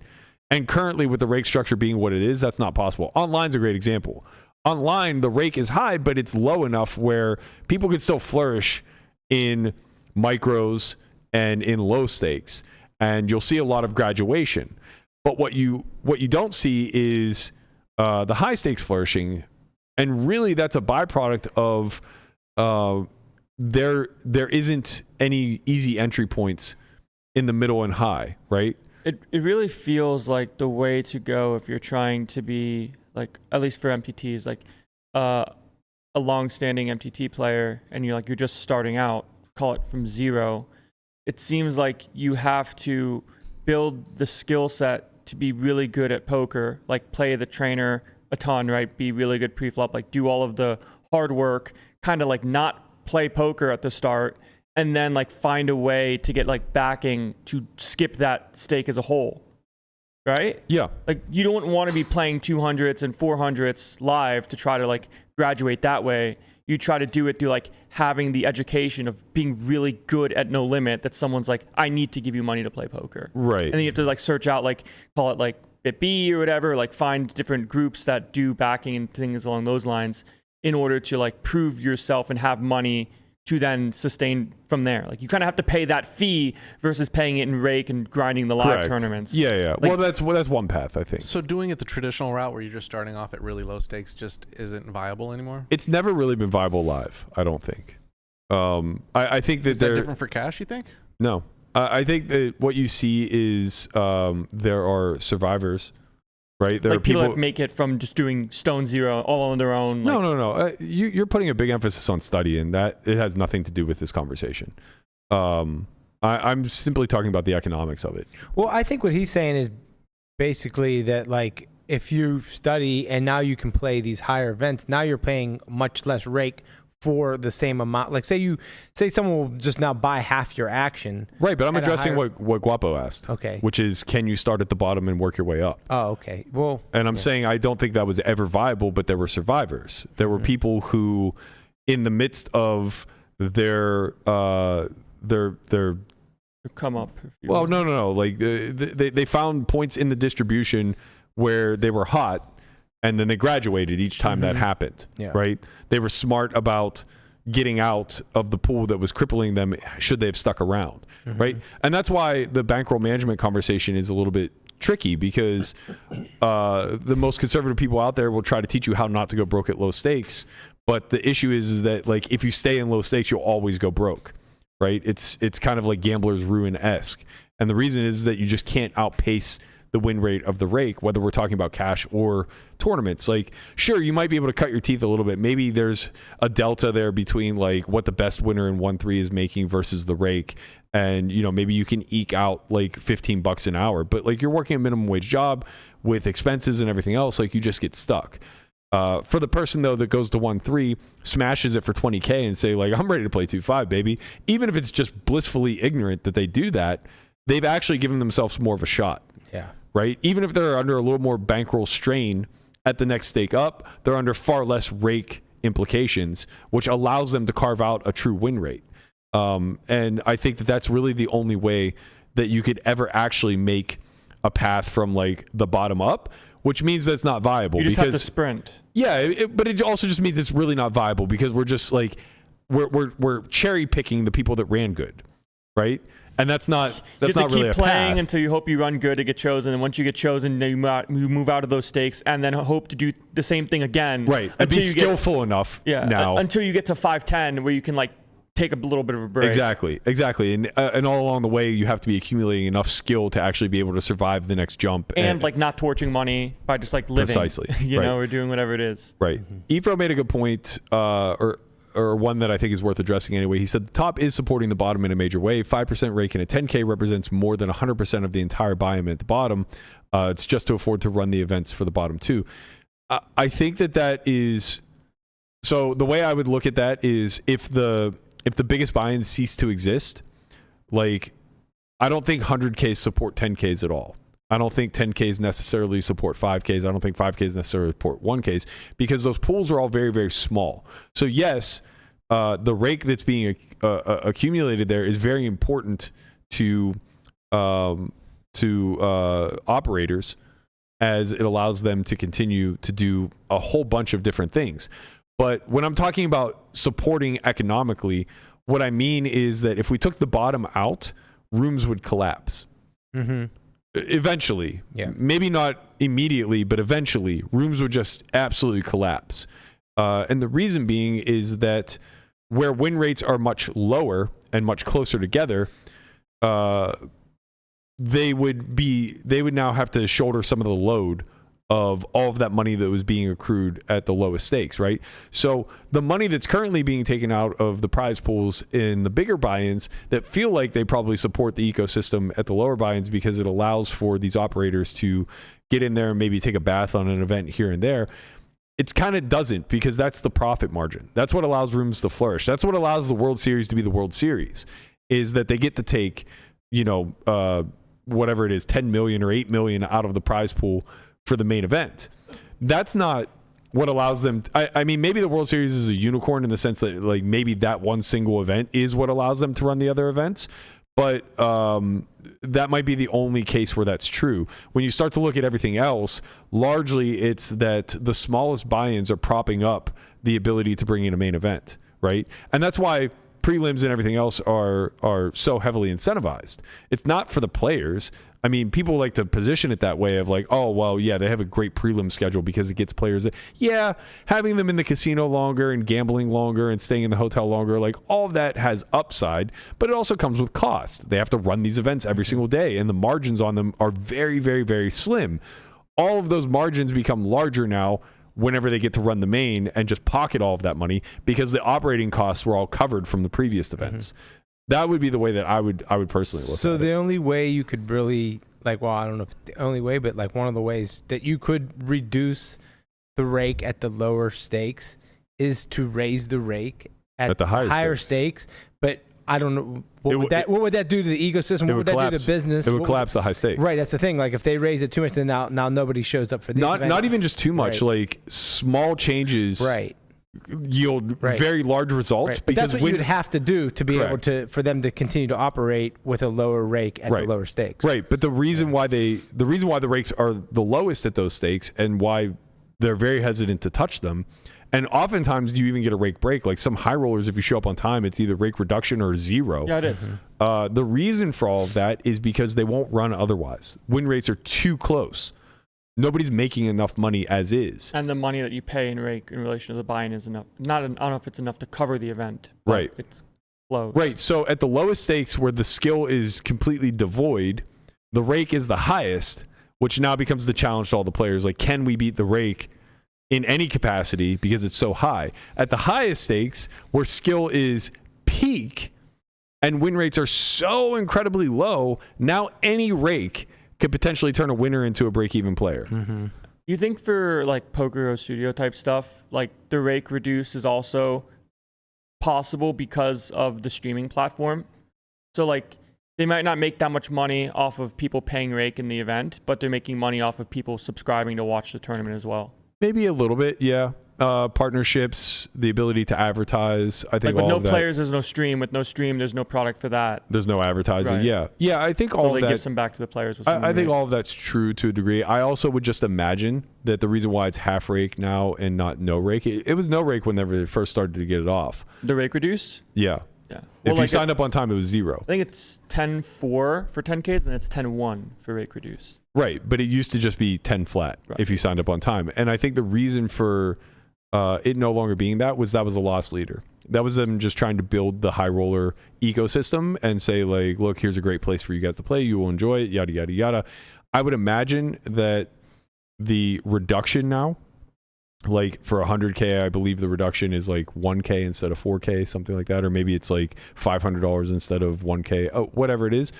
And currently, with the rake structure being what it is, that's not possible. Online's a great example. Online, the rake is high, but it's low enough where people can still flourish in micros and in low stakes, and you'll see a lot of graduation. But what you don't see is the high stakes flourishing. And really, that's a byproduct of there isn't any easy entry points in the middle and high, right? It really feels like the way to go if you're trying to be, like, at least for MTTs, like a long-standing MTT player, and you're just starting out, call it from zero. It seems like you have to build the skill set to be really good at poker, like play the trainer a ton, right? Be really good pre-flop, like do all of the hard work, kind of like not play poker at the start, and then like find a way to get like backing to skip that stake as a whole, right? Yeah. Like you don't want to be playing 200s and 400s live to try to like graduate that way. You try to do it through like having the education of being really good at no limit, that someone's like, I need to give you money to play poker. Right. And then you have to like search out, like call it like BitB or whatever, like find different groups that do backing and things along those lines. in order to like prove yourself and have money to then sustain from there. Like you kind of have to pay that fee versus paying it in rake and grinding the live Correct. tournaments. Yeah. Like, well, that's one path, I think. So doing it the traditional route where you're just starting off at really low stakes just isn't viable anymore? It's never really been viable live, I don't think. I think that Is that different for cash, you think? No. I think that what you see is there are survivors, right? There like are people that make it from just doing Stone Zero all on their own. Like, No. You're putting a big emphasis on study, and that it has nothing to do with this conversation. I'm simply talking about the economics of it. Well, I think what he's saying is basically that like if you study and now you can play these higher events, now you're paying much less rake for the same amount. Like say someone will just now buy half your action. Right, but I'm at a addressing higher- what Guapo asked. Okay. Which is, can you start at the bottom and work your way up? Oh, okay. Well, And I'm saying I don't think that was ever viable, but there were survivors. There were people who, in the midst of their come up. if you well, will. no. Like they found points in the distribution where they were hot, and then they graduated each time that happened. Yeah. Right? They were smart about getting out of the pool that was crippling them should they have stuck around. Right? And that's why the bankroll management conversation is a little bit tricky, because the most conservative people out there will try to teach you how not to go broke at low stakes. But the issue is that like if you stay in low stakes, you'll always go broke. Right? It's kind of like Gambler's Ruin-esque. And the reason is that you just can't outpace the win rate of the rake, whether we're talking about cash or tournaments. Like, sure, you might be able to cut your teeth a little bit. Maybe there's a delta there between like what the best winner in 1-3 is making versus the rake. And, you know, maybe you can eke out like $15 an hour, but like you're working a minimum wage job with expenses and everything else. Like you just get stuck. For the person though that goes to 1-3, smashes it for 20K and say like, I'm ready to play 2-5, baby. Even if it's just blissfully ignorant that they do that, they've actually given themselves more of a shot. yeah. Right? Even if they're under a little more bankroll strain at the next stake up, they're under far less rake implications, which allows them to carve out a true win rate. And I think that that's really the only way that you could ever actually make a path from like the bottom up, which means that's not viable. You just because, have to sprint. Yeah, but it also just means it's really not viable because we're just like we're cherry picking the people that ran good, right? And that's not You have really to a keep playing path. until you hope you run good to get chosen. And once you get chosen, then you move out of those stakes and then hope to do the same thing again. Right, and be until you get skillful enough now. until you get to 5-10 where you can like take a little bit of a break. Exactly. And all along the way, you have to be accumulating enough skill to actually be able to survive the next jump. And like not torching money by just like living. Precisely. You Right. know, or doing whatever it is. Right. Efro made a good point, or one that I think is worth addressing anyway. He said the top is supporting the bottom in a major way. 5% rake in a 10K represents more than 100% of the entire buy-in at the bottom. It's just to afford to run the events for the bottom too. I think that is... So the way I would look at that is if the biggest buy-ins cease to exist, like I don't think 100Ks support 10Ks at all. I don't think 10Ks necessarily support 5Ks. I don't think 5Ks necessarily support 1Ks because those pools are all very, very small. So yes, the rake that's being accumulated there is very important to operators, as it allows them to continue to do a whole bunch of different things. But when I'm talking about supporting economically, what I mean is that if we took the bottom out, rooms would collapse. Mm-hmm. Eventually. Yeah. Maybe not immediately, but eventually, rooms would just absolutely collapse. And the reason being is that where win rates are much lower and much closer together, they would now have to shoulder some of the load of all of that money that was being accrued at the lowest stakes, right? So the money that's currently being taken out of the prize pools in the bigger buy-ins that feel like they probably support the ecosystem at the lower buy-ins because it allows for these operators to get in there and maybe take a bath on an event here and there, it kind of doesn't, because that's the profit margin. That's what allows rooms to flourish. That's what allows the World Series to be the World Series, is that they get to take, whatever it is, 10 million or 8 million out of the prize pool for the main event. That's not what allows them. I mean, maybe the World Series is a unicorn in the sense that like maybe that one single event is what allows them to run the other events. But that might be the only case where that's true. When you start to look at everything else, largely it's that the smallest buy-ins are propping up the ability to bring in a main event, right? And that's why prelims and everything else are so heavily incentivized. It's not for the players. I mean, people like to position it that way of like, oh, well, yeah, they have a great prelim schedule because it gets players. Yeah, having them in the casino longer and gambling longer and staying in the hotel longer, like all of that has upside, but it also comes with cost. They have to run these events every single day, and the margins on them are very, very, very slim. All of those margins become larger now whenever they get to run the main and just pocket all of that money because the operating costs were all covered from the previous events. That would be the way that I would personally look at it. So the only way you could really, like, well, I don't know if the only way, but like one of the ways that you could reduce the rake at the lower stakes is to raise the rake at the higher stakes. But I don't know, what would that do to the ecosystem? What would that do to the business? It would collapse the high stakes. Right, that's the thing. Like if they raise it too much, then now nobody shows up for the event. Not even just too much, like small changes. Right. Yield very large results. Right. But that's what you'd have to do to be able to, for them to continue to operate with a lower rake at the lower stakes. Right. But the reason why the rakes are the lowest at those stakes and why they're very hesitant to touch them, and oftentimes you even get a rake break. Like some high rollers, if you show up on time, it's either rake reduction or zero. Yeah, it is. The reason for all of that is because they won't run otherwise. Win rates are too close. Nobody's making enough money as is. And the money that you pay in rake in relation to the buy-in is enough. I don't know if it's enough to cover the event. Right. It's close. Right. So at the lowest stakes where the skill is completely devoid, the rake is the highest, which now becomes the challenge to all the players. Like, can we beat the rake in any capacity because it's so high? At the highest stakes where skill is peak and win rates are so incredibly low, now any rake could potentially turn a winner into a break-even player. You think for like Poker Studio type stuff, like the rake reduce is also possible because of the streaming platform? So like they might not make that much money off of people paying rake in the event, but they're making money off of people subscribing to watch the tournament as well. Maybe a little bit, yeah. Partnerships, the ability to advertise. I think like with all no of that, players, there's no stream. With no stream, there's no product for that. There's no advertising. Right. Yeah. I think So all they of that give some back to the players. With I think all of that's true to a degree. I also would just imagine that the reason why it's half rake now and not no rake, it was no rake whenever they first started to get it off. the rake reduce. Yeah. Yeah. If you signed up on time, it was zero. I think it's 10-4 for 10Ks, and it's 10-1 for rake reduce. Right, but it used to just be 10 flat if you signed up on time. And I think the reason for it no longer being that was the loss leader. That was them just trying to build the high roller ecosystem and say, like, look, here's a great place for you guys to play. You will enjoy it, yada, yada, yada. I would imagine that the reduction now, like for 100K, I believe the reduction is like 1K instead of 4K, something like that. Or maybe it's like $500 instead of 1K, whatever it is.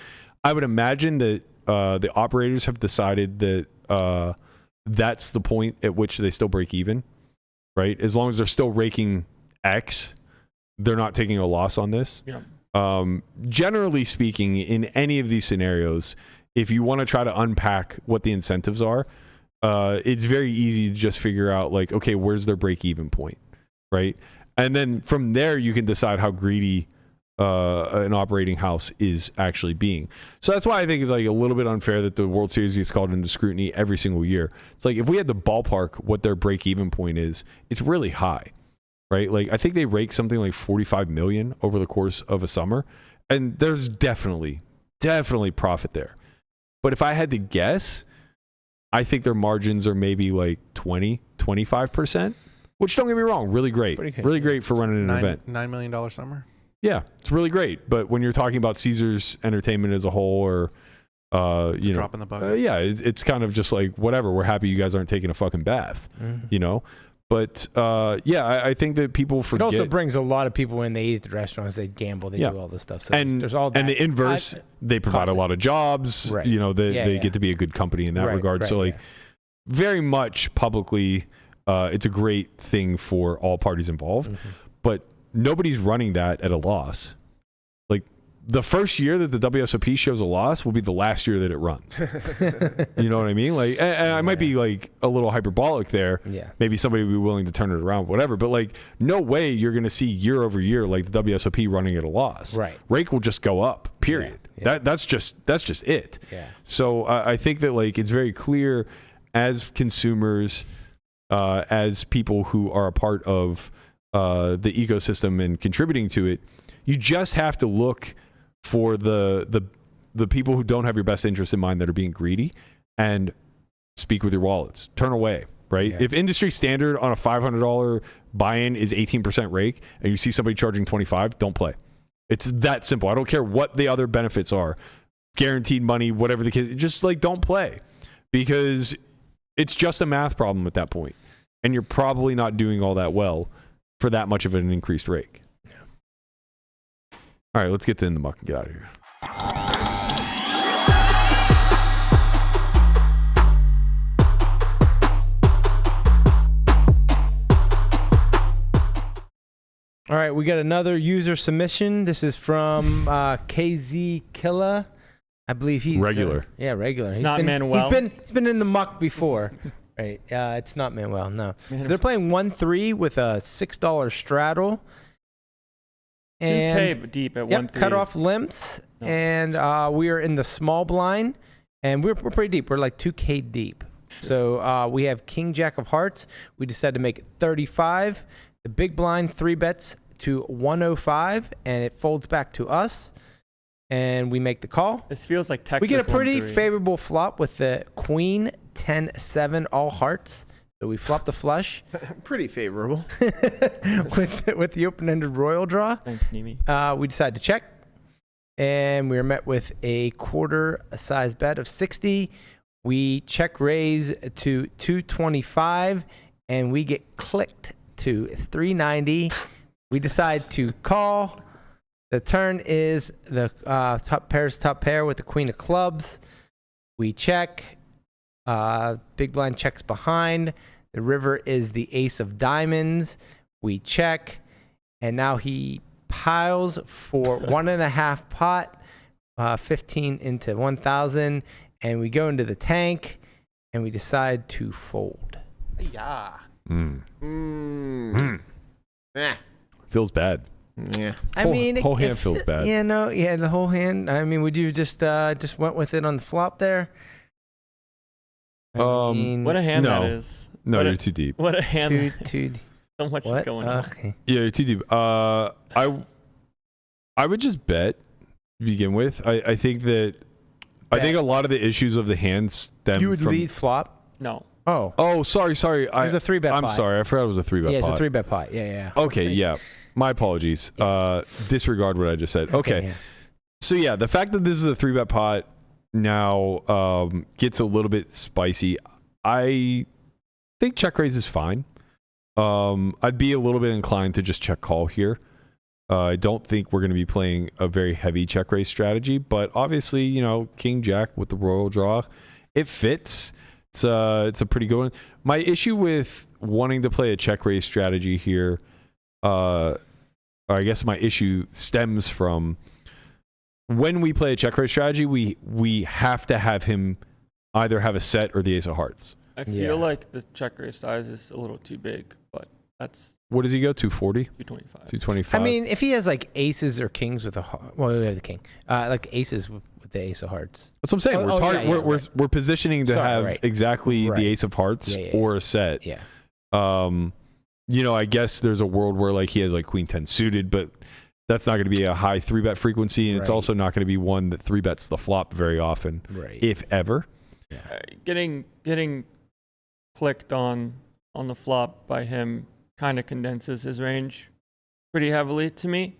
I would imagine that the operators have decided that that's the point at which they still break even, right? As long as they're still raking X, they're not taking a loss on this. Yeah. Generally speaking, in any of these scenarios, if you want to try to unpack what the incentives are, it's very easy to just figure out, like, okay, where's their break-even point, right? And then from there, you can decide how greedy an operating house is actually being. So that's why I think it's like a little bit unfair that the World Series gets called into scrutiny every single year. It's like if we had to ballpark what their break-even point is, it's really high, right? Like I think they rake something like 45 million over the course of a summer, and there's definitely profit there. But if I had to guess, I think their margins are maybe like 25%, which, don't get me wrong, really great. Really great for running an event. $9 million summer? Yeah, it's really great. But when you're talking about Caesars Entertainment as a whole, or you know, drop in the bucket. Yeah, it's kind of just like, whatever. We're happy you guys aren't taking a fucking bath, you know. But yeah, I think that people forget. It also brings a lot of people in. They eat at the restaurants. They gamble. They do all this stuff. So there's all that. And the inverse, they provide a lot of jobs. Right. You know, they get to be a good company in that regard. So like, very much publicly, it's a great thing for all parties involved. But nobody's running that at a loss. Like the first year that the WSOP shows a loss will be the last year that it runs. You know what I mean? Like, and I might be like a little hyperbolic there. Yeah. Maybe somebody would be willing to turn it around, whatever. But like, no way you're going to see year over year like the WSOP running at a loss. Right. Rake will just go up. period. Yeah. That's just it. Yeah. So I think that like it's very clear as consumers, as people who are a part of the ecosystem and contributing to it, you just have to look for the people who don't have your best interest in mind, that are being greedy, and speak with your wallets. Turn away, right? Yeah. If industry standard on a $500 buy-in is 18% rake, and you see somebody charging 25, don't play. It's that simple. I don't care what the other benefits are, guaranteed money, whatever the case. Just like don't play, because it's just a math problem at that point, and you're probably not doing all that well for that much of an increased rake. Yeah. All right, let's get in the muck and get out of here. All right, we got another user submission. This is from KZ Killa. I believe he's regular. Regular. It's not Manuel. He's been in the muck before. Right. It's not Manuel. No. So they're playing 1-3 with a $6 straddle. 2K deep at 1-3. Cut off limps, and we are in the small blind, and we're pretty deep. We're like 2K deep. So we have King Jack of Hearts. We decided to make it 35. The big blind 3 bets to 105, and it folds back to us, and we make the call. This feels like Texas. We get a pretty 1-3. favorable flop with the Queen 10-7 all hearts. So we flop the flush Pretty favorable. with the open-ended royal draw. Thanks, Nimi. We decide to check, and we are met with a quarter size bet of 60. We check raise to 225, and we get clicked to 390. We decide to call. The turn is the top pair with the queen of clubs. We check. Big blind checks behind. The river is the ace of diamonds. We check. And now he piles for 1.5 pot, 15 into 1,000. And we go into the tank, and we decide to fold. Yeah. Feels bad. Yeah. I mean, whole hand feels bad. The whole hand. I mean, would you just went with it on the flop there? I mean, What a hand no. that is. No, What you're a- too deep. What a hand. too So much is what? going on. Okay. Yeah, you're too deep. I would just bet to begin with. I think that I think a lot of the issues of the hand stem You would from. lead flop. No. Oh, sorry. It was a 3-bet I'm pot. sorry. I forgot it was a 3-bet Yeah, it's pot. a 3-bet pot. Yeah. Okay, yeah. My apologies. Disregard what I just said. Okay. yeah. So yeah, the fact that this is a 3-bet pot now gets a little bit spicy. I think check raise is fine. I'd be a little bit inclined to just check call here. I don't think we're going to be playing a very heavy check raise strategy, but obviously, King Jack with the royal draw, it fits. It's a pretty good one. My issue with wanting to play a check raise strategy here, or I guess my issue stems from when we play a check raise strategy, we have to have him either have a set or the ace of hearts. I feel like the check raise size is a little too big, but that's What does he go? 240? 225. 225? I mean, if he has like aces or kings with a heart, well, we have the king. Like aces with the ace of hearts. that's what I'm saying. We're positioning to Sorry, have right. exactly Right. the ace of hearts or a set. Yeah. I guess there's a world where like he has like queen 10 suited, but that's not going to be a high 3-bet frequency, and it's Right. also not going to be one that 3-bets the flop very often, Right. if ever. Getting clicked on the flop by him kind of condenses his range pretty heavily to me.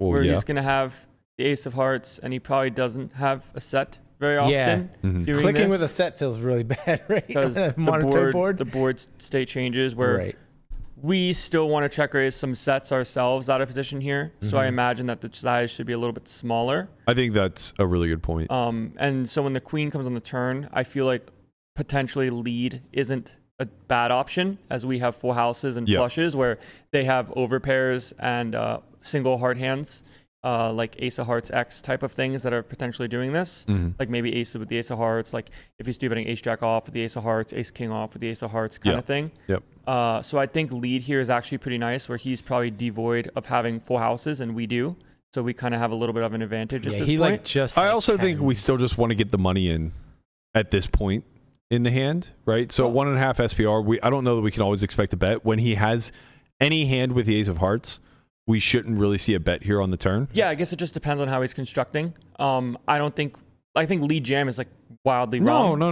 Well, where yeah. he's going to have the ace of hearts, and he probably doesn't have a set very often. Yeah. Mhm. doing Clicking this, with a set feels really bad, right? because On a monotone board. the board state changes where Right. we still want to check raise some sets ourselves out of position here. So I imagine that the size should be a little bit smaller. I think that's a really good point. And so when the queen comes on the turn, I feel like potentially lead isn't a bad option, as we have full houses and flushes where they have overpairs and single heart hands, like ace of hearts X type of things that are potentially doing this. Like maybe aces with the ace of hearts, like if he's betting ace jack off with the ace of hearts, ace king off with the ace of hearts kind of thing. Yep. So I think lead here is actually pretty nice, where he's probably devoid of having full houses and we do. So we kind of have a little bit of an advantage at Yeah, this he point. like just. I has also think we tens. still just want to get the money in at this point in the hand, right? So 1.5 SPR, I don't know that we can always expect a bet. When he has any hand with the ace of hearts, we shouldn't really see a bet here on the turn. Yeah, I guess it just depends on how he's constructing. I think lead jam is like wildly wrong. No.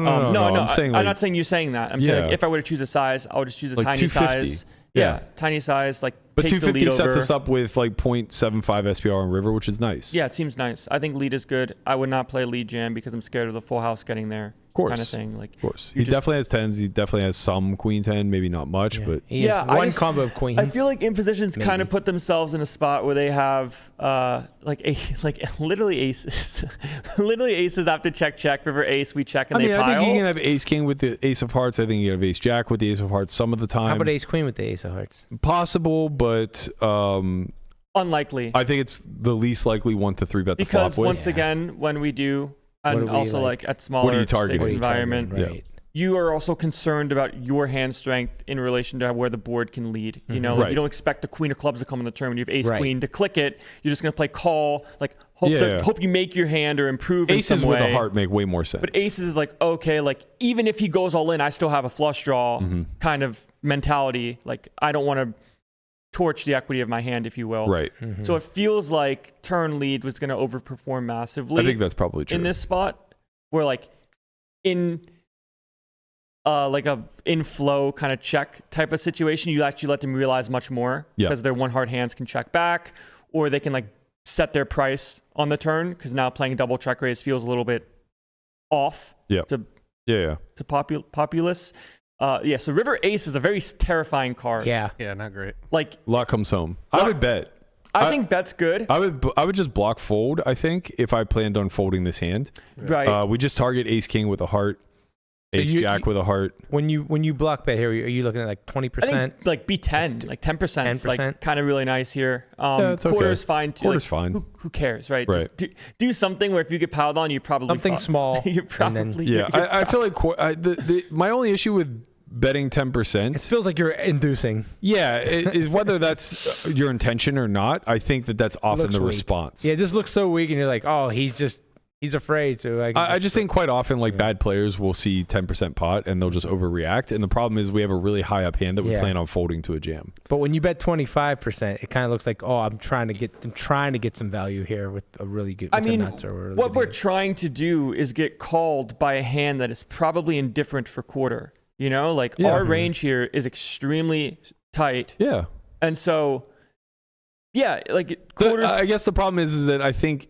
I'm saying, not saying you saying that. I'm saying like, Yeah. if I were to choose a size, I would just choose a Like tiny 250. size. Yeah. Tiny size. Like, But take the 250 lead sets over. us up with like 0.75 SPR on river, which is nice. Yeah, it seems nice. I think lead is good. I would not play lead jam because I'm scared of the full house getting there. Of course. Kind of thing. Like, Of course. you He just- definitely has tens. He definitely has some queen 10, maybe not much, but He has I one just- combo of queens. I feel like impositions kind Maybe. of put themselves in a spot where they have literally aces. Literally aces have to check, river ace, we check, and I mean, they I pile. think you can have ace king with the ace of hearts. I think you have ace jack with the ace of hearts some of the time. How about ace queen with the ace of hearts? Possible, but Unlikely. I think it's the least likely one to 3-bet the Because flop with. once again, when we do, What and do we also like? at smaller you targeting? stakes What are you environment, targeting? Yeah. Right. you are also concerned about your hand strength in relation to where the board can lead. You know, Right. you don't expect the queen of clubs to come on the turn when you have ace Right. queen to click it. You're just gonna play call, like Yeah. hope you make your hand or improve Aces in some with way. a heart make way more sense. But aces is like, okay, like even if he goes all in, I still have a flush draw kind of mentality. Like I don't want to torch the equity of my hand, if you will. Right. So it feels like turn lead was going to overperform massively I think that's probably true. in this spot, where like in like a in-flow kind of check type of situation, you actually let them realize much more Yeah. because their one hard hands can check back, or they can like set their price on the turn because now playing double check raise feels a little bit off Yeah. to Yeah. populace. So river ace is a very terrifying card. Yeah. Yeah, not great. Like Lot comes home. I Lot- would bet. I think bet's good. I would just block fold, I think, if I planned on folding this hand. Right. We just target ace king with a heart, So ace you- jack with a heart. When you block bet here, are you looking at like I 20%? think like B10, like 10%, is like 10%? kind of really nice here. Yeah, it's okay. Quarter's fine too. Quarter's like, fine. Who cares, right? Right. Just do something where if you get piled on, you probably Something fucked. small, You're and then- probably Yeah. you're I feel like my only issue with betting 10%. It feels like you're inducing. Yeah, is whether that's your intention or not. I think that's often Looks the weak. response. Yeah, it just looks so weak, and you're like, oh, he's afraid. So I just think quite often, like bad players will see 10% pot and they'll just overreact. And the problem is we have a really high up hand that we Yeah. plan on folding to a jam. But when you bet 25%, it kind of looks like, oh, I'm trying to get some value here with a really good. I with a mean, nuts or a really what good we're hand. trying to do is get called by a hand that is probably indifferent for quarter. You know, like Yeah. our range here is extremely tight. Yeah. And so, yeah, like quarters. I guess the problem is that I think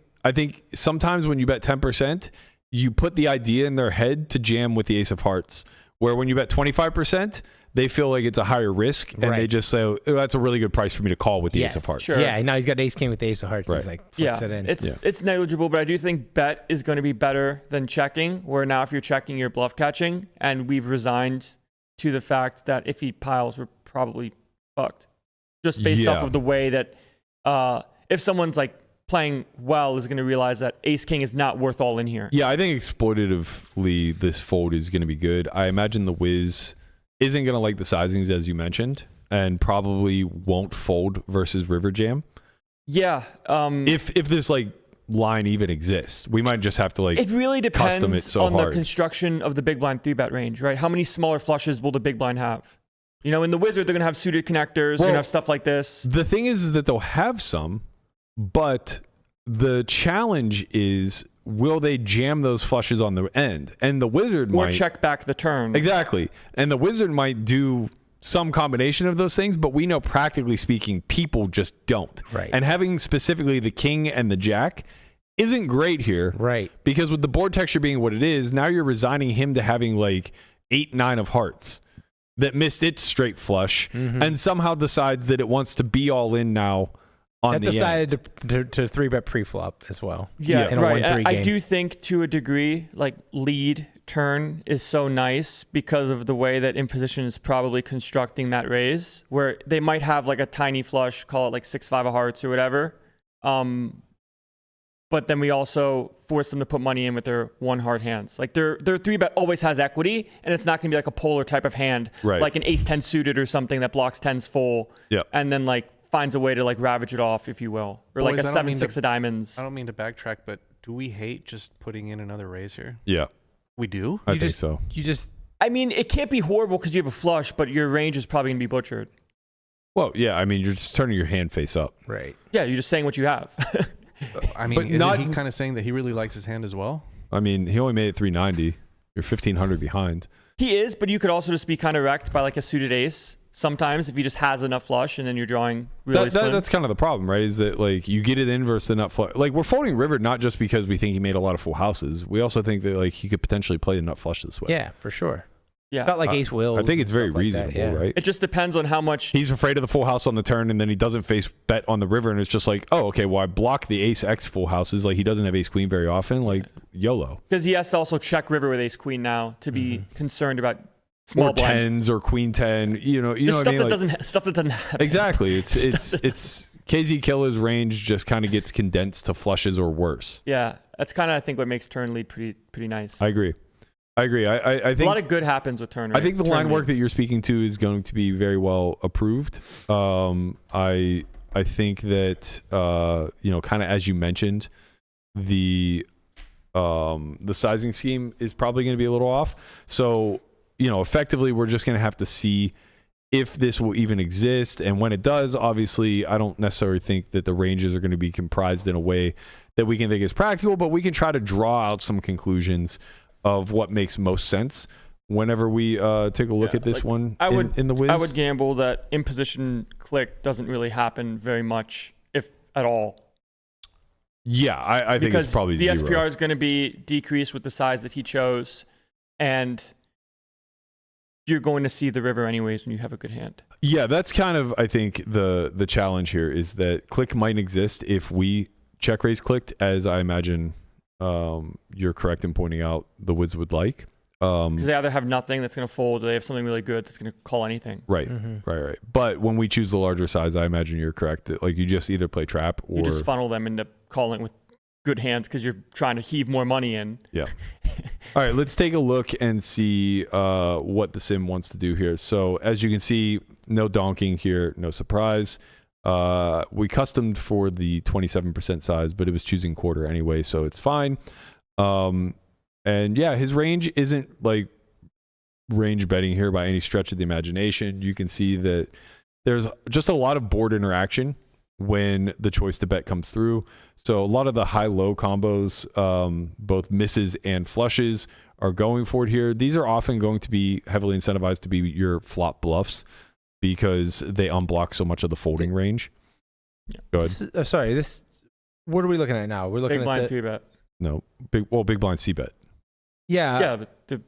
sometimes when you bet 10%, you put the idea in their head to jam with the ace of hearts. Where when you bet 25%, they feel like it's a higher risk, and they Right. just say, oh, "That's a really good price for me to call with the ace of hearts." Sure. Yeah, now he's got ace king with the ace of hearts. Right. He's like flicks it in. It's negligible, but I do think bet is going to be better than checking. Where now if you're checking, you're bluff catching, and we've resigned to the fact that if he piles, we're probably fucked. Just based off Yeah. of the way that if someone's like playing well is going to realize that ace king is not worth all in here. Yeah, I think exploitatively this fold is going to be good. I imagine the whiz isn't going to like the sizings as you mentioned, and probably won't fold versus river jam. Yeah. If this like line even exists, we might just have to like It really custom it depends so on hard. the construction of the big blind 3-bet range, right? How many smaller flushes will the big blind have? You know, in the wizard, they're going to have suited connectors. They're going to have stuff like this. The thing is that they'll have some, but the challenge is, will they jam those flushes on the end? And the wizard Or might check back the turn. Exactly. And the wizard might do some combination of those things, but we know practically speaking, people just don't. Right. And having specifically the king and the jack isn't great here. Right. Because with the board texture being what it is, now you're resigning him to having like 8-9 of hearts that missed its straight flush and somehow decides that it wants to be all in now on That the decided end. to 3-bet pre-flop as well. Yeah, in a right. 1-3 And I game. do think to a degree, like lead turn is so nice because of the way that imposition is probably constructing that raise, where they might have like a tiny flush, call it like 6-5 of hearts or whatever. But then we also force them to put money in with their one hard hands. Like their 3-bet always has equity, and it's not going to be like a polar type of hand, Right. like an ace 10 suited or something that blocks 10s full, Yep. and then like finds a way to like ravage it off, if you will, or like Boys, a I don't mean 7-6 to- of diamonds. I don't mean to backtrack, but do we hate just putting in another raise here? Yeah, We do? I think so. You just I mean, it can't be horrible because you have a flush, but your range is probably gonna be butchered. Well, yeah, I mean, you're just turning your hand face up. right. Yeah, you're just saying what you have. I mean, But isn't not- he kind of saying that he really likes his hand as well? I mean, he only made it 390. You're 1,500 behind. He is, but you could also just be kind of wrecked by like a suited ace. Sometimes if he just has enough flush and then you're drawing really slim. That's kind of the problem, right? Is that like you get it in versus the nut flush. Like we're folding river not just because we think he made a lot of full houses. We also think that like he could potentially play the nut flush this way. Yeah, for sure. Yeah. Not like ace wheels. I think and it's very stuff like reasonable, that, yeah. right? It just depends on how much. He's afraid of the full house on the turn, and then he doesn't face bet on the river, and it's just like, oh, okay, well I block the ace X full houses. Like he doesn't have ace queen very often. Like YOLO. Because he has to also check river with ace queen now to be concerned about small Or blind. tens or queen 10. You know Just what stuff I mean? that Like- doesn't stuff that doesn't happen. Exactly. It's KZ Killer's range just kind of gets condensed to flushes or worse. Yeah, that's kind of I think what makes turn lead pretty nice. I agree. I a think lot of good happens with turn. I think the turn line lead. work that you're speaking to is going to be very well approved. I think that kind of as you mentioned, the sizing scheme is probably going to be a little off. So effectively, we're just going to have to see if this will even exist, and when it does, obviously, I don't necessarily think that the ranges are going to be comprised in a way that we can think is practical, but we can try to draw out some conclusions of what makes most sense whenever we take a look at this one in the Wiz. I would gamble that imposition click doesn't really happen very much, if at all. Yeah, I think Because it's probably the zero. SPR is going to be decreased with the size that he chose, and you're going to see the river anyways when you have a good hand. Yeah, that's kind of, I think, the challenge here is that click might exist if we check raise clicked, as I imagine you're correct in pointing out the Wiz would like. Because they either have nothing that's going to fold, or they have something really good that's going to call anything. Right. But when we choose the larger size, I imagine you're correct that like you just either play trap or You just funnel them into calling with good hands because you're trying to heave more money in. Yeah. All right, let's take a look and see what the sim wants to do here. So as you can see, no donking here, no surprise. We customed for the 27% size, but it was choosing quarter anyway, so it's fine. And yeah, his range isn't like range betting here by any stretch of the imagination. You can see that there's just a lot of board interaction when the choice to bet comes through. So a lot of the high-low combos, both misses and flushes, are going for it here. These are often going to be heavily incentivized to be your flop bluffs because they unblock so much of the folding range. Go ahead. What are we looking at now? We're looking Big at blind the, 3-bet. No, big blind c-bet. yeah. Yeah, but So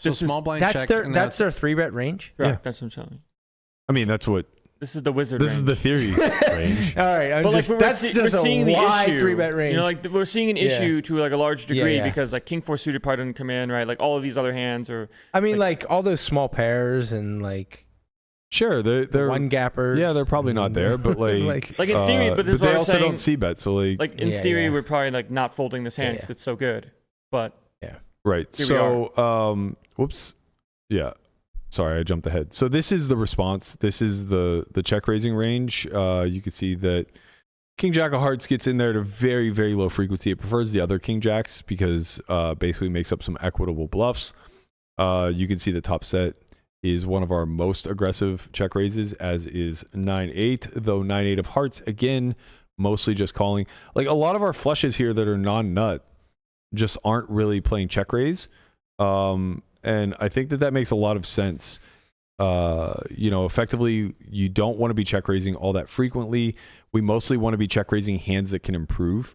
this is small blind That's checked, their and that's their 3-bet range. correct. Yeah. That's what I'm telling you. I mean, that's what This is the wizard. this is range. the theory range. All right, But just, like that's we're just seeing a the wide issue. 3-bet range. You know, like we're seeing an Yeah. issue to like a large degree yeah. because like king 4 suited probably doesn't come in, right? Like all of these other hands are. I mean, like all those small pairs and like Sure, they're one gappers. yeah, they're probably not there, but like Like in theory, but this is they what I'm also saying. don't c-bet, so like Like in Yeah, theory, yeah. we're probably like not folding this hand because it's so good. But right. Here we So whoops. Yeah. Sorry, I jumped ahead. So this is the response. This is the check raising range. You can see that King Jack of Hearts gets in there at a very, very low frequency. It prefers the other King Jacks because basically makes up some equitable bluffs. You can see the top set is one of our most aggressive check raises, as is 9-8, though 9-8 of Hearts, again, mostly just calling. Like a lot of our flushes here that are non-nut just aren't really playing check raise. And I think that makes a lot of sense. Effectively, you don't want to be check raising all that frequently. We mostly want to be check raising hands that can improve.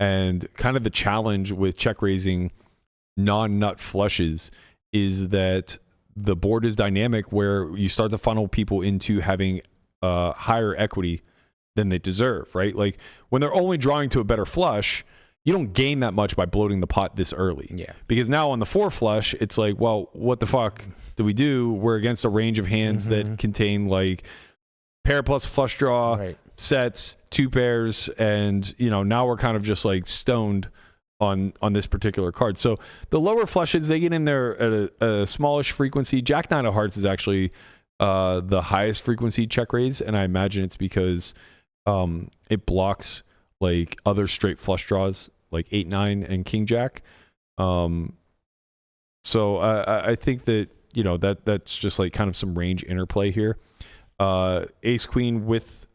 And kind of the challenge with check raising non-nut flushes is that the board is dynamic where you start to funnel people into having higher equity than they deserve, right? Like when they're only drawing to a better flush, you don't gain that much by bloating the pot this early. Yeah. Because now on the 4 flush, it's like, well, what the fuck do we do? We're against a range of hands that contain like pair plus flush draw, Right. sets, 2 pairs, and now we're kind of just like stoned on this particular card. So the lower flushes, they get in there at a smallish frequency. Jack 9 of Hearts is actually the highest frequency check raise, and I imagine it's because it blocks like other straight flush draws like 8-9 and king jack. So I think that that's just like kind of some range interplay here. Ace queen with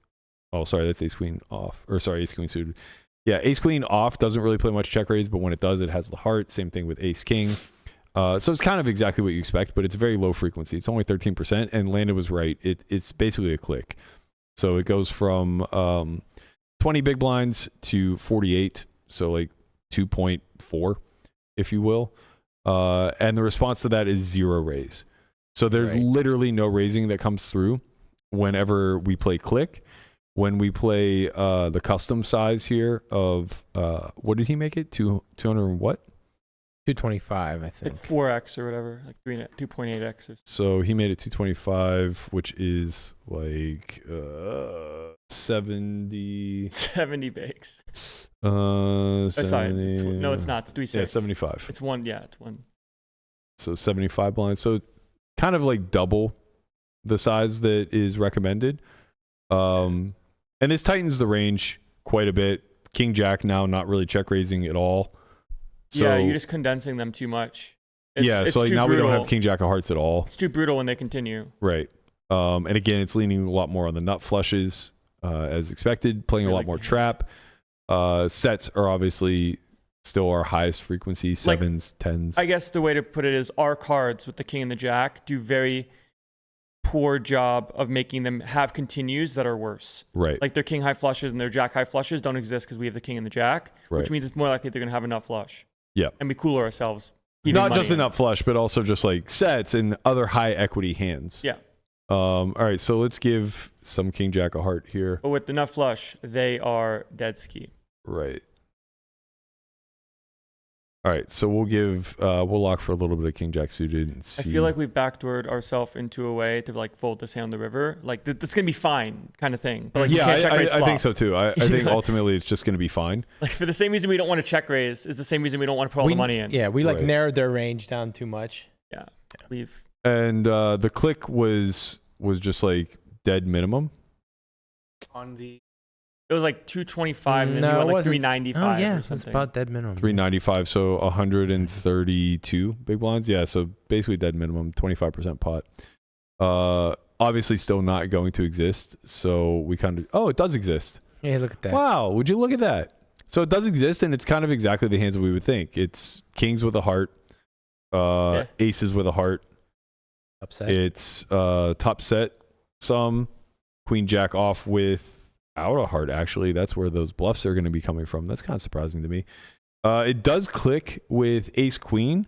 that's ace queen off, or sorry, ace queen suited. Yeah, ace queen off doesn't really play much check raise, but when it does, it has the heart. Same thing with ace king. So it's kind of exactly what you expect, but it's very low frequency. It's only 13%, and Landon was right. It's basically a click. So it goes from 20 big blinds to 48, so like 2.4, if you will. And the response to that is 0 raise. So there's literally no raising that comes through whenever we play click. When we play the custom size here of, what did he make it? 200 and what? 225, I think. Like 4x or whatever, like 2.8x. Or so he made it 225, which is like 70. 70 bigs. 70, sorry, no, it's not. It's 3.6. Yeah, 75. It's one. Yeah, it's one. So 75 blinds. So kind of like double the size that is recommended. And this tightens the range quite a bit. King Jack now not really check raising at all. So, yeah, you're just condensing them too much. So like now brutal. we don't have King Jack of Hearts at all. It's too brutal when they continue. Right. And again, it's leaning a lot more on the nut flushes as expected, playing a lot more trap. Sets are obviously still our highest frequency, 7s, 10s. I guess the way to put it is our cards with the king and the jack do very poor job of making them have continues that are worse. Right. Like their king high flushes and their jack high flushes don't exist because we have the king and the jack, which means it's more likely they're going to have a nut flush. Yeah. And we cooler ourselves. Not just a nut flush, but also just like sets and other high equity hands. Yeah. All right, so let's give some King Jack a heart here. But with the nut flush, they are dead ski. Right. All right, so we'll lock for a little bit of King Jack suited and see. I feel like we've backdoored ourselves into a way to like fold this hand on the river. Like that's gonna be fine, kind of thing. But like, you can't check raise I flop. think so too. I think ultimately it's just gonna be fine. Like for the same reason we don't want to check raise is the same reason we don't want to put all the money in. Yeah, we like narrowed their range down too much. Yeah, leave. And the click was just like dead minimum. On the It was like 225 and then you went like 395 oh, yeah, or something. It's about dead minimum. 395, so 132 big blinds. Yeah, so basically dead minimum, 25% pot. Obviously still not going to exist, so we kind of... Oh, it does exist. Yeah, look at that. Wow, would you look at that? So it does exist, and it's kind of exactly the hands that we would think. It's kings with a heart, aces with a heart. Upset. It's top set some, queen jack off with out a heart, actually. That's where those bluffs are going to be coming from. That's kind of surprising to me. It does click with ace queen.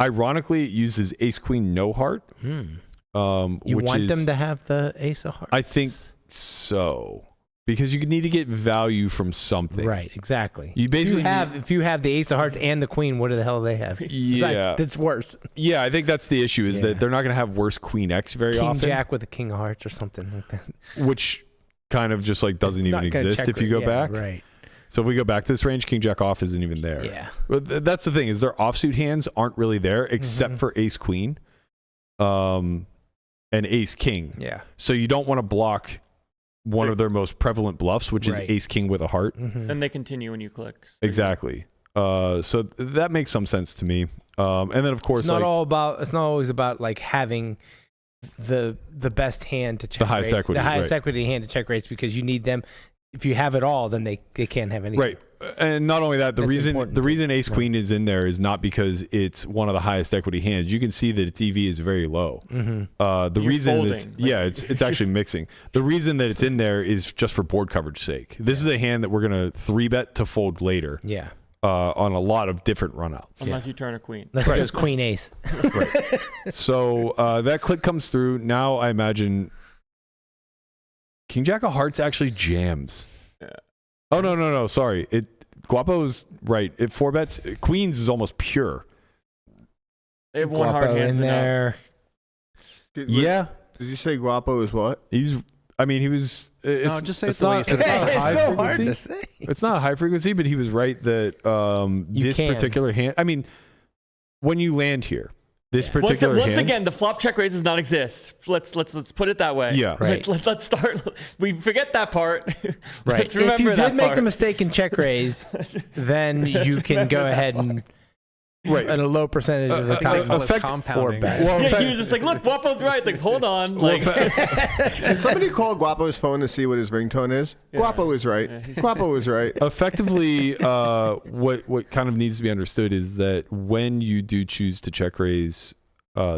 Ironically, it uses ace queen no heart. You want them to have the ace of hearts? I think so. Because you need to get value from something. Right, exactly. You basically if you have the ace of hearts and the queen, what the hell do they have? Yeah. That's worse. Yeah, I think that's the issue is that they're not going to have worse queen X very often. King jack with a king of hearts or something like that. Which kind of just like doesn't even exist if you go back. Right. So if we go back to this range, king jack off isn't even there. Yeah. But that's the thing is their offsuit hands aren't really there except for ace queen and ace king. Yeah. So you don't want to block one of their most prevalent bluffs, which is ace king with a heart. Then they continue when you click. So Exactly. So that makes some sense to me. And then of course it's not always about like having the best hand to check the highest equity. The highest equity hand to check rates, because you need them. If you have it all, then they can't have anything. Right. And not only that, the reason ace queen is in there is not because it's one of the highest equity hands. You can see that its EV is very low. The reason it's actually mixing. The reason that it's in there is just for board coverage sake. This is a hand that we're gonna 3-bet to fold later. Yeah. On a lot of different runouts. Unless you turn a queen. Unless it goes queen ace. Right. So that click comes through. Now I imagine king jack of hearts actually jams. Yeah. Oh no, sorry. Guapo's right. It 4-bets. Queens is almost pure. They have one hard hands in enough. there. Did you say Guapo is what? He was. No, just say it's not. It's not a It's high so hard frequency. to say. It's not a high frequency, but he was right that this particular hand. I mean, when you land here, This particular Once hand, again, the flop check raise does not exist. Let's put it that way. Yeah. Right. Let's start. We forget that part. Right. Let's remember If you that did make part. the mistake in check raise, then you can go ahead and right? at a low percentage of the They time call this effect- compounding. bet. Well, Yeah, he was just like, look, Guapo's right. Like, hold on. Like, Can somebody call Guapo's phone to see what his ringtone is? Guapo is right. Guapo is right. Effectively, what kind of needs to be understood is that when you do choose to check raise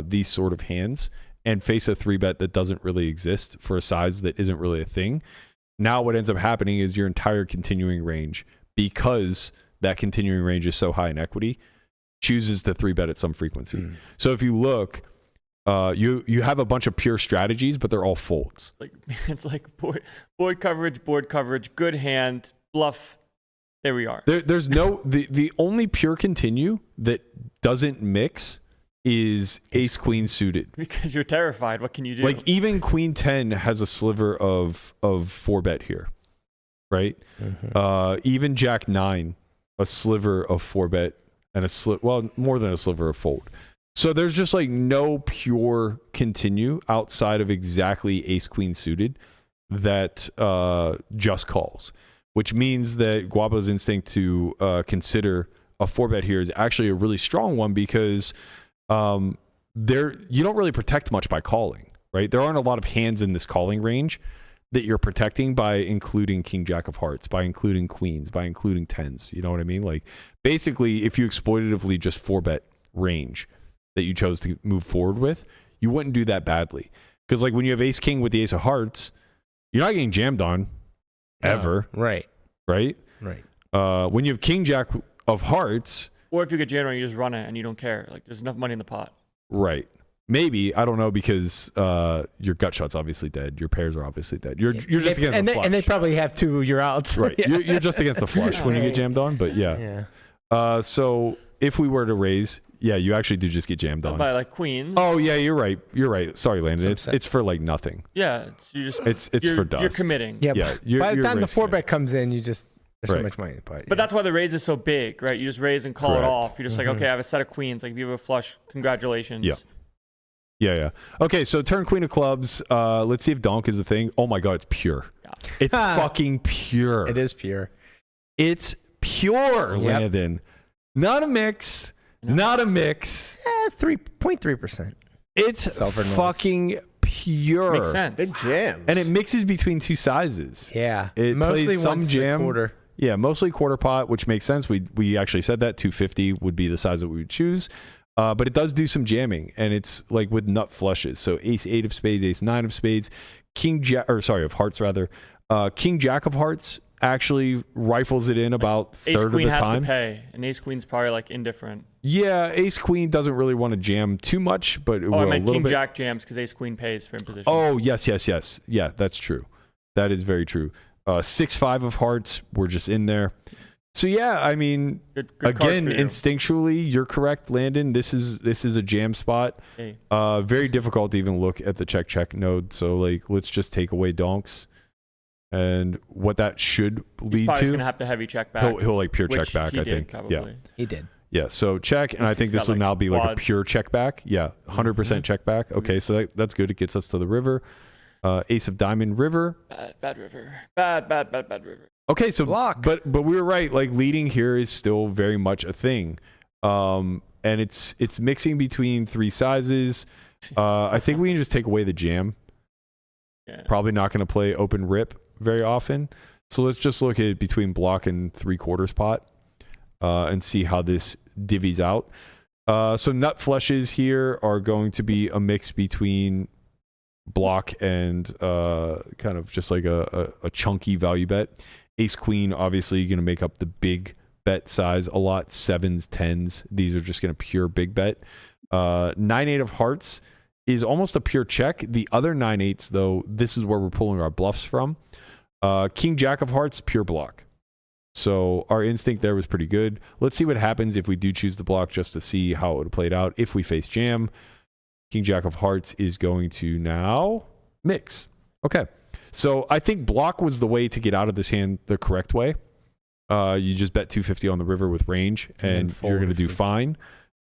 these sort of hands and face a 3-bet that doesn't really exist for a size that isn't really a thing, now what ends up happening is your entire continuing range, because that continuing range is so high in equity, chooses to 3-bet at some frequency. So if you look, you have a bunch of pure strategies, but they're all folds. like it's like board coverage, good hand, bluff. There we are. There's no the only pure continue that doesn't mix is ace queen suited. Because you're terrified. What can you do? Like even queen 10 has a sliver of 4-bet here, right? Even jack 9, a sliver of 4-bet and more than a sliver of fold. So there's just like no pure continue outside of exactly ace queen suited that just calls, which means that Guapo's instinct to consider a 4-bet here is actually a really strong one, because you don't really protect much by calling, right? There aren't a lot of hands in this calling range that you're protecting by including king jack of hearts, by including queens, by including 10s. You know what I mean? Like basically, if you exploitatively just 4-bet range that you chose to move forward with, you wouldn't do that badly. Because like when you have ace king with the ace of hearts, you're not getting jammed on ever. Right. Right? When you have king jack of hearts, or if you get jammed, you just run it and you don't care. Like there's enough money in the pot. right? Maybe, I don't know, because your gut shot's obviously dead. Your pairs are obviously dead. You're just against the flush. And they probably have 2 of your outs. right. Yeah. You're just against the flush when you get jammed on. But yeah. So if we were to raise, yeah, you actually do just get jammed on. By like queens. Oh yeah, you're right. Sorry, Landon. It's for like nothing. Yeah, you just It's you're, for dust. You're committing. Yeah. Yeah, By the you're time the risking 4-bet comes in, there's so Right. much money in the pot. But that's why the raise is so big, right? You just raise and call Correct. it off. You're just like, okay, I have a set of queens. Like if you have a flush, congratulations. Yeah. Yeah. Okay, so turn queen of clubs. Let's see if donk is a thing. Oh my god, it's pure. Yeah. It's fucking pure. It is pure. It's pure, Yep. Landon. Not a mix. Not a mix. 3.3%. It's Silver noise. fucking pure. Makes sense. It jams. And it mixes between two sizes. Yeah. It Mostly plays some once a jam. quarter. Yeah, mostly quarter pot, which makes sense. We actually said that 250 would be the size that we would choose. But it does do some jamming, and it's like with nut flushes. So ace 8 of spades, ace 9 of spades, of hearts rather. King jack of hearts actually rifles it in about Ace third of queen the has time. to pay, and ace queen's probably like indifferent. Yeah, ace queen doesn't really want to jam too much, but it will I a meant little king bit. jack jams because ace queen pays for imposition. Oh, yes. Yeah, that's true. That is very true. 6-5 of hearts, we're just in there. So yeah, I mean, good card again, for you. instinctually, you're correct, Landon. This is a jam spot. Hey. Very difficult to even look at the check node. So like, let's just take away donks, and what that should He's lead probably to. gonna have to heavy check back. He'll like pure check which back. he I did, think. probably. Yeah. He did. Yeah. So check, and I He's think got, this will like, now be like a quads. pure check back. Yeah, 100% check back. Okay, so that's good. It gets us to the river. Ace of diamond river. Bad river. Bad river. Okay, so Block. but we were right. Like leading here is still very much a thing, and it's mixing between three sizes. I think we can just take away the jam. Yeah. Probably not going to play open rip very often. So let's just look at between block and 3/4 pot, and see how this divvies out. So nut flushes here are going to be a mix between block and kind of just like a chunky value bet. Ace queen obviously going to make up the big bet size a lot. 7s, 10s, these are just going to pure big bet. 9-8 of hearts is almost a pure check. The other 9-8s though, this is where we're pulling our bluffs from. King jack of hearts, pure block. So our instinct there was pretty good. Let's see what happens if we do choose the block, just to see how it would have played out. If we face jam, king jack of hearts is going to now mix. Okay. So I think block was the way to get out of this hand the correct way. You just bet 250 on the river with range, and you're going to do fine.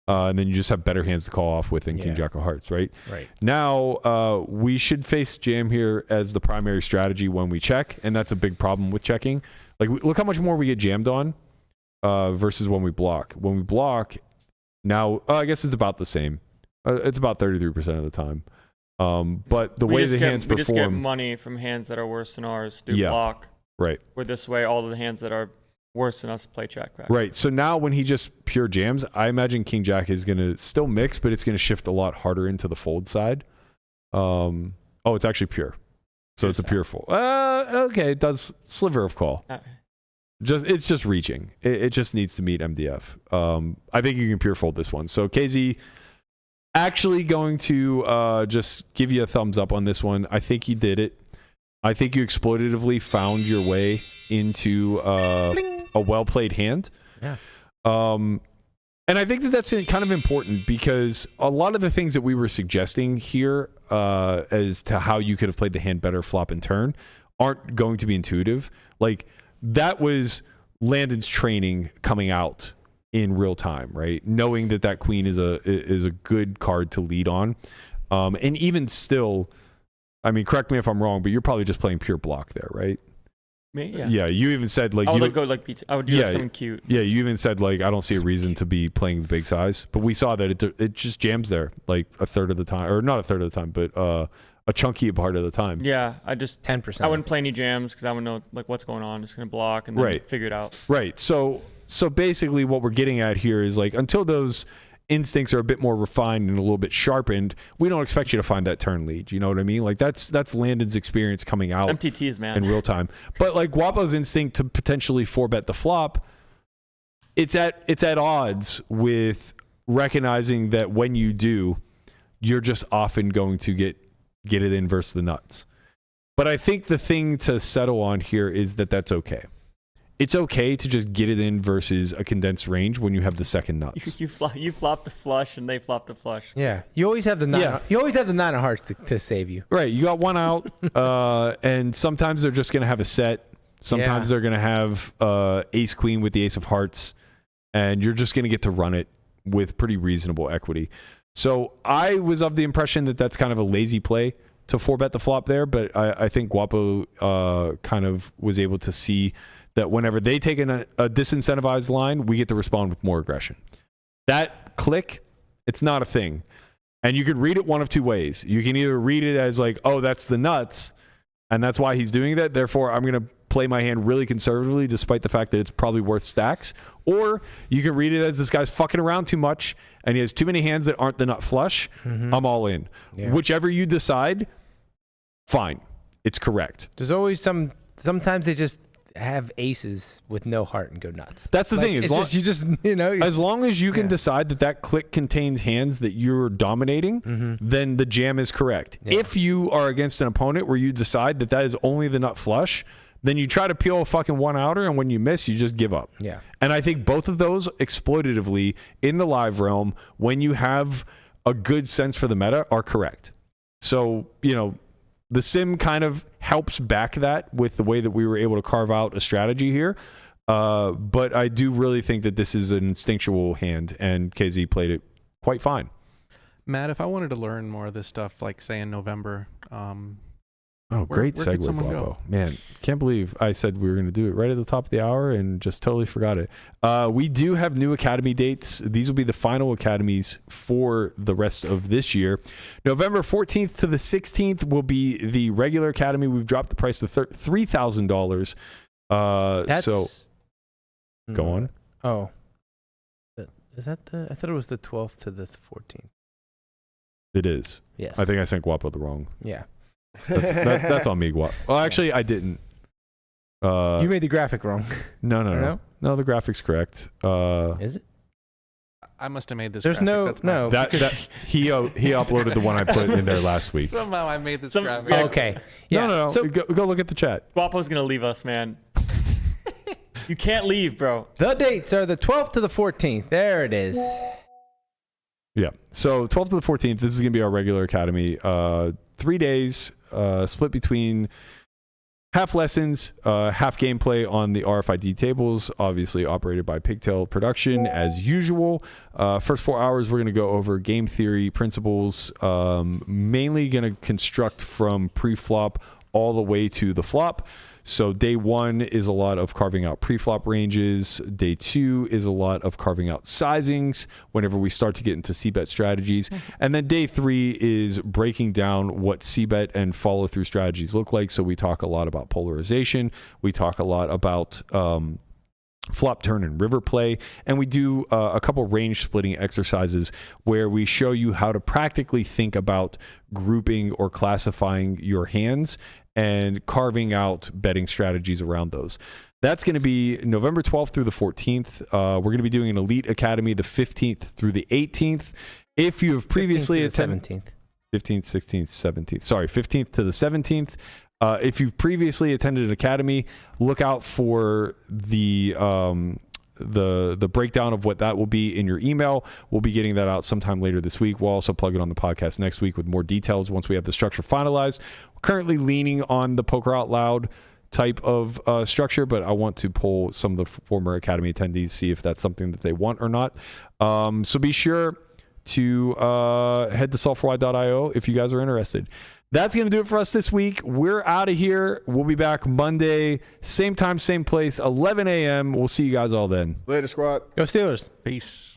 And then you just have better hands to call off with than King Jack of Hearts, right? Right. Now, we should face jam here as the primary strategy when we check, and that's a big problem with checking. Like, look how much more we get jammed on versus when we block. When we block, now, I guess it's about the same. It's about 33% of the time. But the way the hands perform... We just get money from hands that are worse than ours through block. Right. Where this way, all of the hands that are worse than us play check back. Right. So now when he just pure jams, I imagine King Jack is going to still mix, but it's going to shift a lot harder into the fold side. It's actually pure. So it's a pure fold. Okay, it does sliver of call. It's just reaching. It just needs to meet MDF. I think you can pure fold this one. So KZ, actually going to just give you a thumbs up on this one. I think you did it. I think you exploitatively found your way into a well-played hand. Yeah. And I think that's kind of important because a lot of the things that we were suggesting here as to how you could have played the hand better flop and turn aren't going to be intuitive. Like, that was Landon's training coming out in real time, right? Knowing that queen is a good card to lead on. And even still, I mean, correct me if I'm wrong, but you're probably just playing pure block there, right? Me? Yeah. Yeah, you even said like... I would go like PT. I would do like something cute. Yeah, you even said like, I don't see a reason to be playing the big size. But we saw that it just jams there like a third of the time. Or not a third of the time, but a chunky part of the time. Yeah, I just... 10%. I wouldn't play any jams because I would know like what's going on. Just going to block and then figure it out. Right. So basically what we're getting at here is like, until those instincts are a bit more refined and a little bit sharpened, we don't expect you to find that turn lead. You know what I mean? Like that's Landon's experience coming out MTTs, man, in real time. But like Guapo's instinct to potentially 4-bet the flop, it's at odds with recognizing that when you do, you're just often going to get it in versus the nuts. But I think the thing to settle on here is that that's okay. It's okay to just get it in versus a condensed range when you have the second nuts. You flop the flush and they flop the flush. Yeah, you always have the nine. Yeah. You always have the 9 of hearts to save you. Right, you got one out, and sometimes they're just going to have a set. Sometimes they're going to have ace queen with the ace of hearts, and you're just going to get to run it with pretty reasonable equity. So I was of the impression that that's kind of a lazy play to 4-bet the flop there, but I think Guapo kind of was able to see that whenever they take a disincentivized line, we get to respond with more aggression. That click, it's not a thing. And you could read it one of two ways. You can either read it as like, oh, that's the nuts, and that's why he's doing that, therefore I'm going to play my hand really conservatively despite the fact that it's probably worth stacks. Or you can read it as this guy's fucking around too much and he has too many hands that aren't the nut flush. I'm all in. Yeah. Whichever you decide, fine. It's correct. There's always sometimes they just have aces with no heart and go nuts. That's the thing. As long as you can decide that click contains hands that you're dominating, then the jam is correct. Yeah. If you are against an opponent where you decide that is only the nut flush, then you try to peel a fucking one outer, and when you miss, you just give up. Yeah. And I think both of those exploitatively in the live realm, when you have a good sense for the meta, are correct. So, the sim kind of helps back that with the way that we were able to carve out a strategy here. But I do really think that this is an instinctual hand, and KZ played it quite fine. Matt, if I wanted to learn more of this stuff, like say in November, great where segue, Guapo. Man, can't believe I said we were going to do it right at the top of the hour and just totally forgot it. We do have new academy dates. These will be the final academies for the rest of this year. November 14th to the 16th will be the regular academy. We've dropped the price to $3,000. Go on. Oh. Is that I thought it was the 12th to the 14th. It is. Yes. I think I sent Guapo the wrong. Yeah. That's on me, Guapo. Well, actually, I didn't. You made the graphic wrong. No, the graphic's correct. Is it? I must have made this. There's graphic. no. That he uploaded the one I put in there last week. Somehow I made this graphic. Okay. Yeah. No. So, go look at the chat. Guapo's gonna leave us, man. You can't leave, bro. The dates are the 12th to the 14th. There it is. Yeah. So 12th to the 14th. This is gonna be our regular academy. 3 days, split between half lessons, half gameplay on the RFID tables, obviously operated by Pigtail Production as usual. First 4 hours, we're going to go over game theory principles, mainly going to construct from pre-flop all the way to the flop. So day 1 is a lot of carving out pre-flop ranges. Day 2 is a lot of carving out sizings whenever we start to get into c-bet strategies. And then day 3 is breaking down what c-bet and follow-through strategies look like. So we talk a lot about polarization. We talk a lot about flop, turn, and river play. And we do a couple range splitting exercises where we show you how to practically think about grouping or classifying your hands and carving out betting strategies around those. That's going to be November 12th through the 14th. We're going to be doing an Elite Academy the 15th through the 18th. If you have previously attended 15th, 16th, 17th. Sorry, 15th to the 17th. If you've previously attended an academy, look out for the breakdown of what that will be in your email. We'll be getting that out sometime later this week. We'll also plug it on the podcast next week with more details once we have the structure finalized. We're currently leaning on the Poker Out Loud type of structure, but I want to poll some of the former academy attendees, see if that's something that they want or not. So be sure to head to solve4why.io if you guys are interested. That's going to do it for us this week. We're out of here. We'll be back Monday, same time, same place, 11 a.m. We'll see you guys all then. Later, squad. Go Steelers. Peace.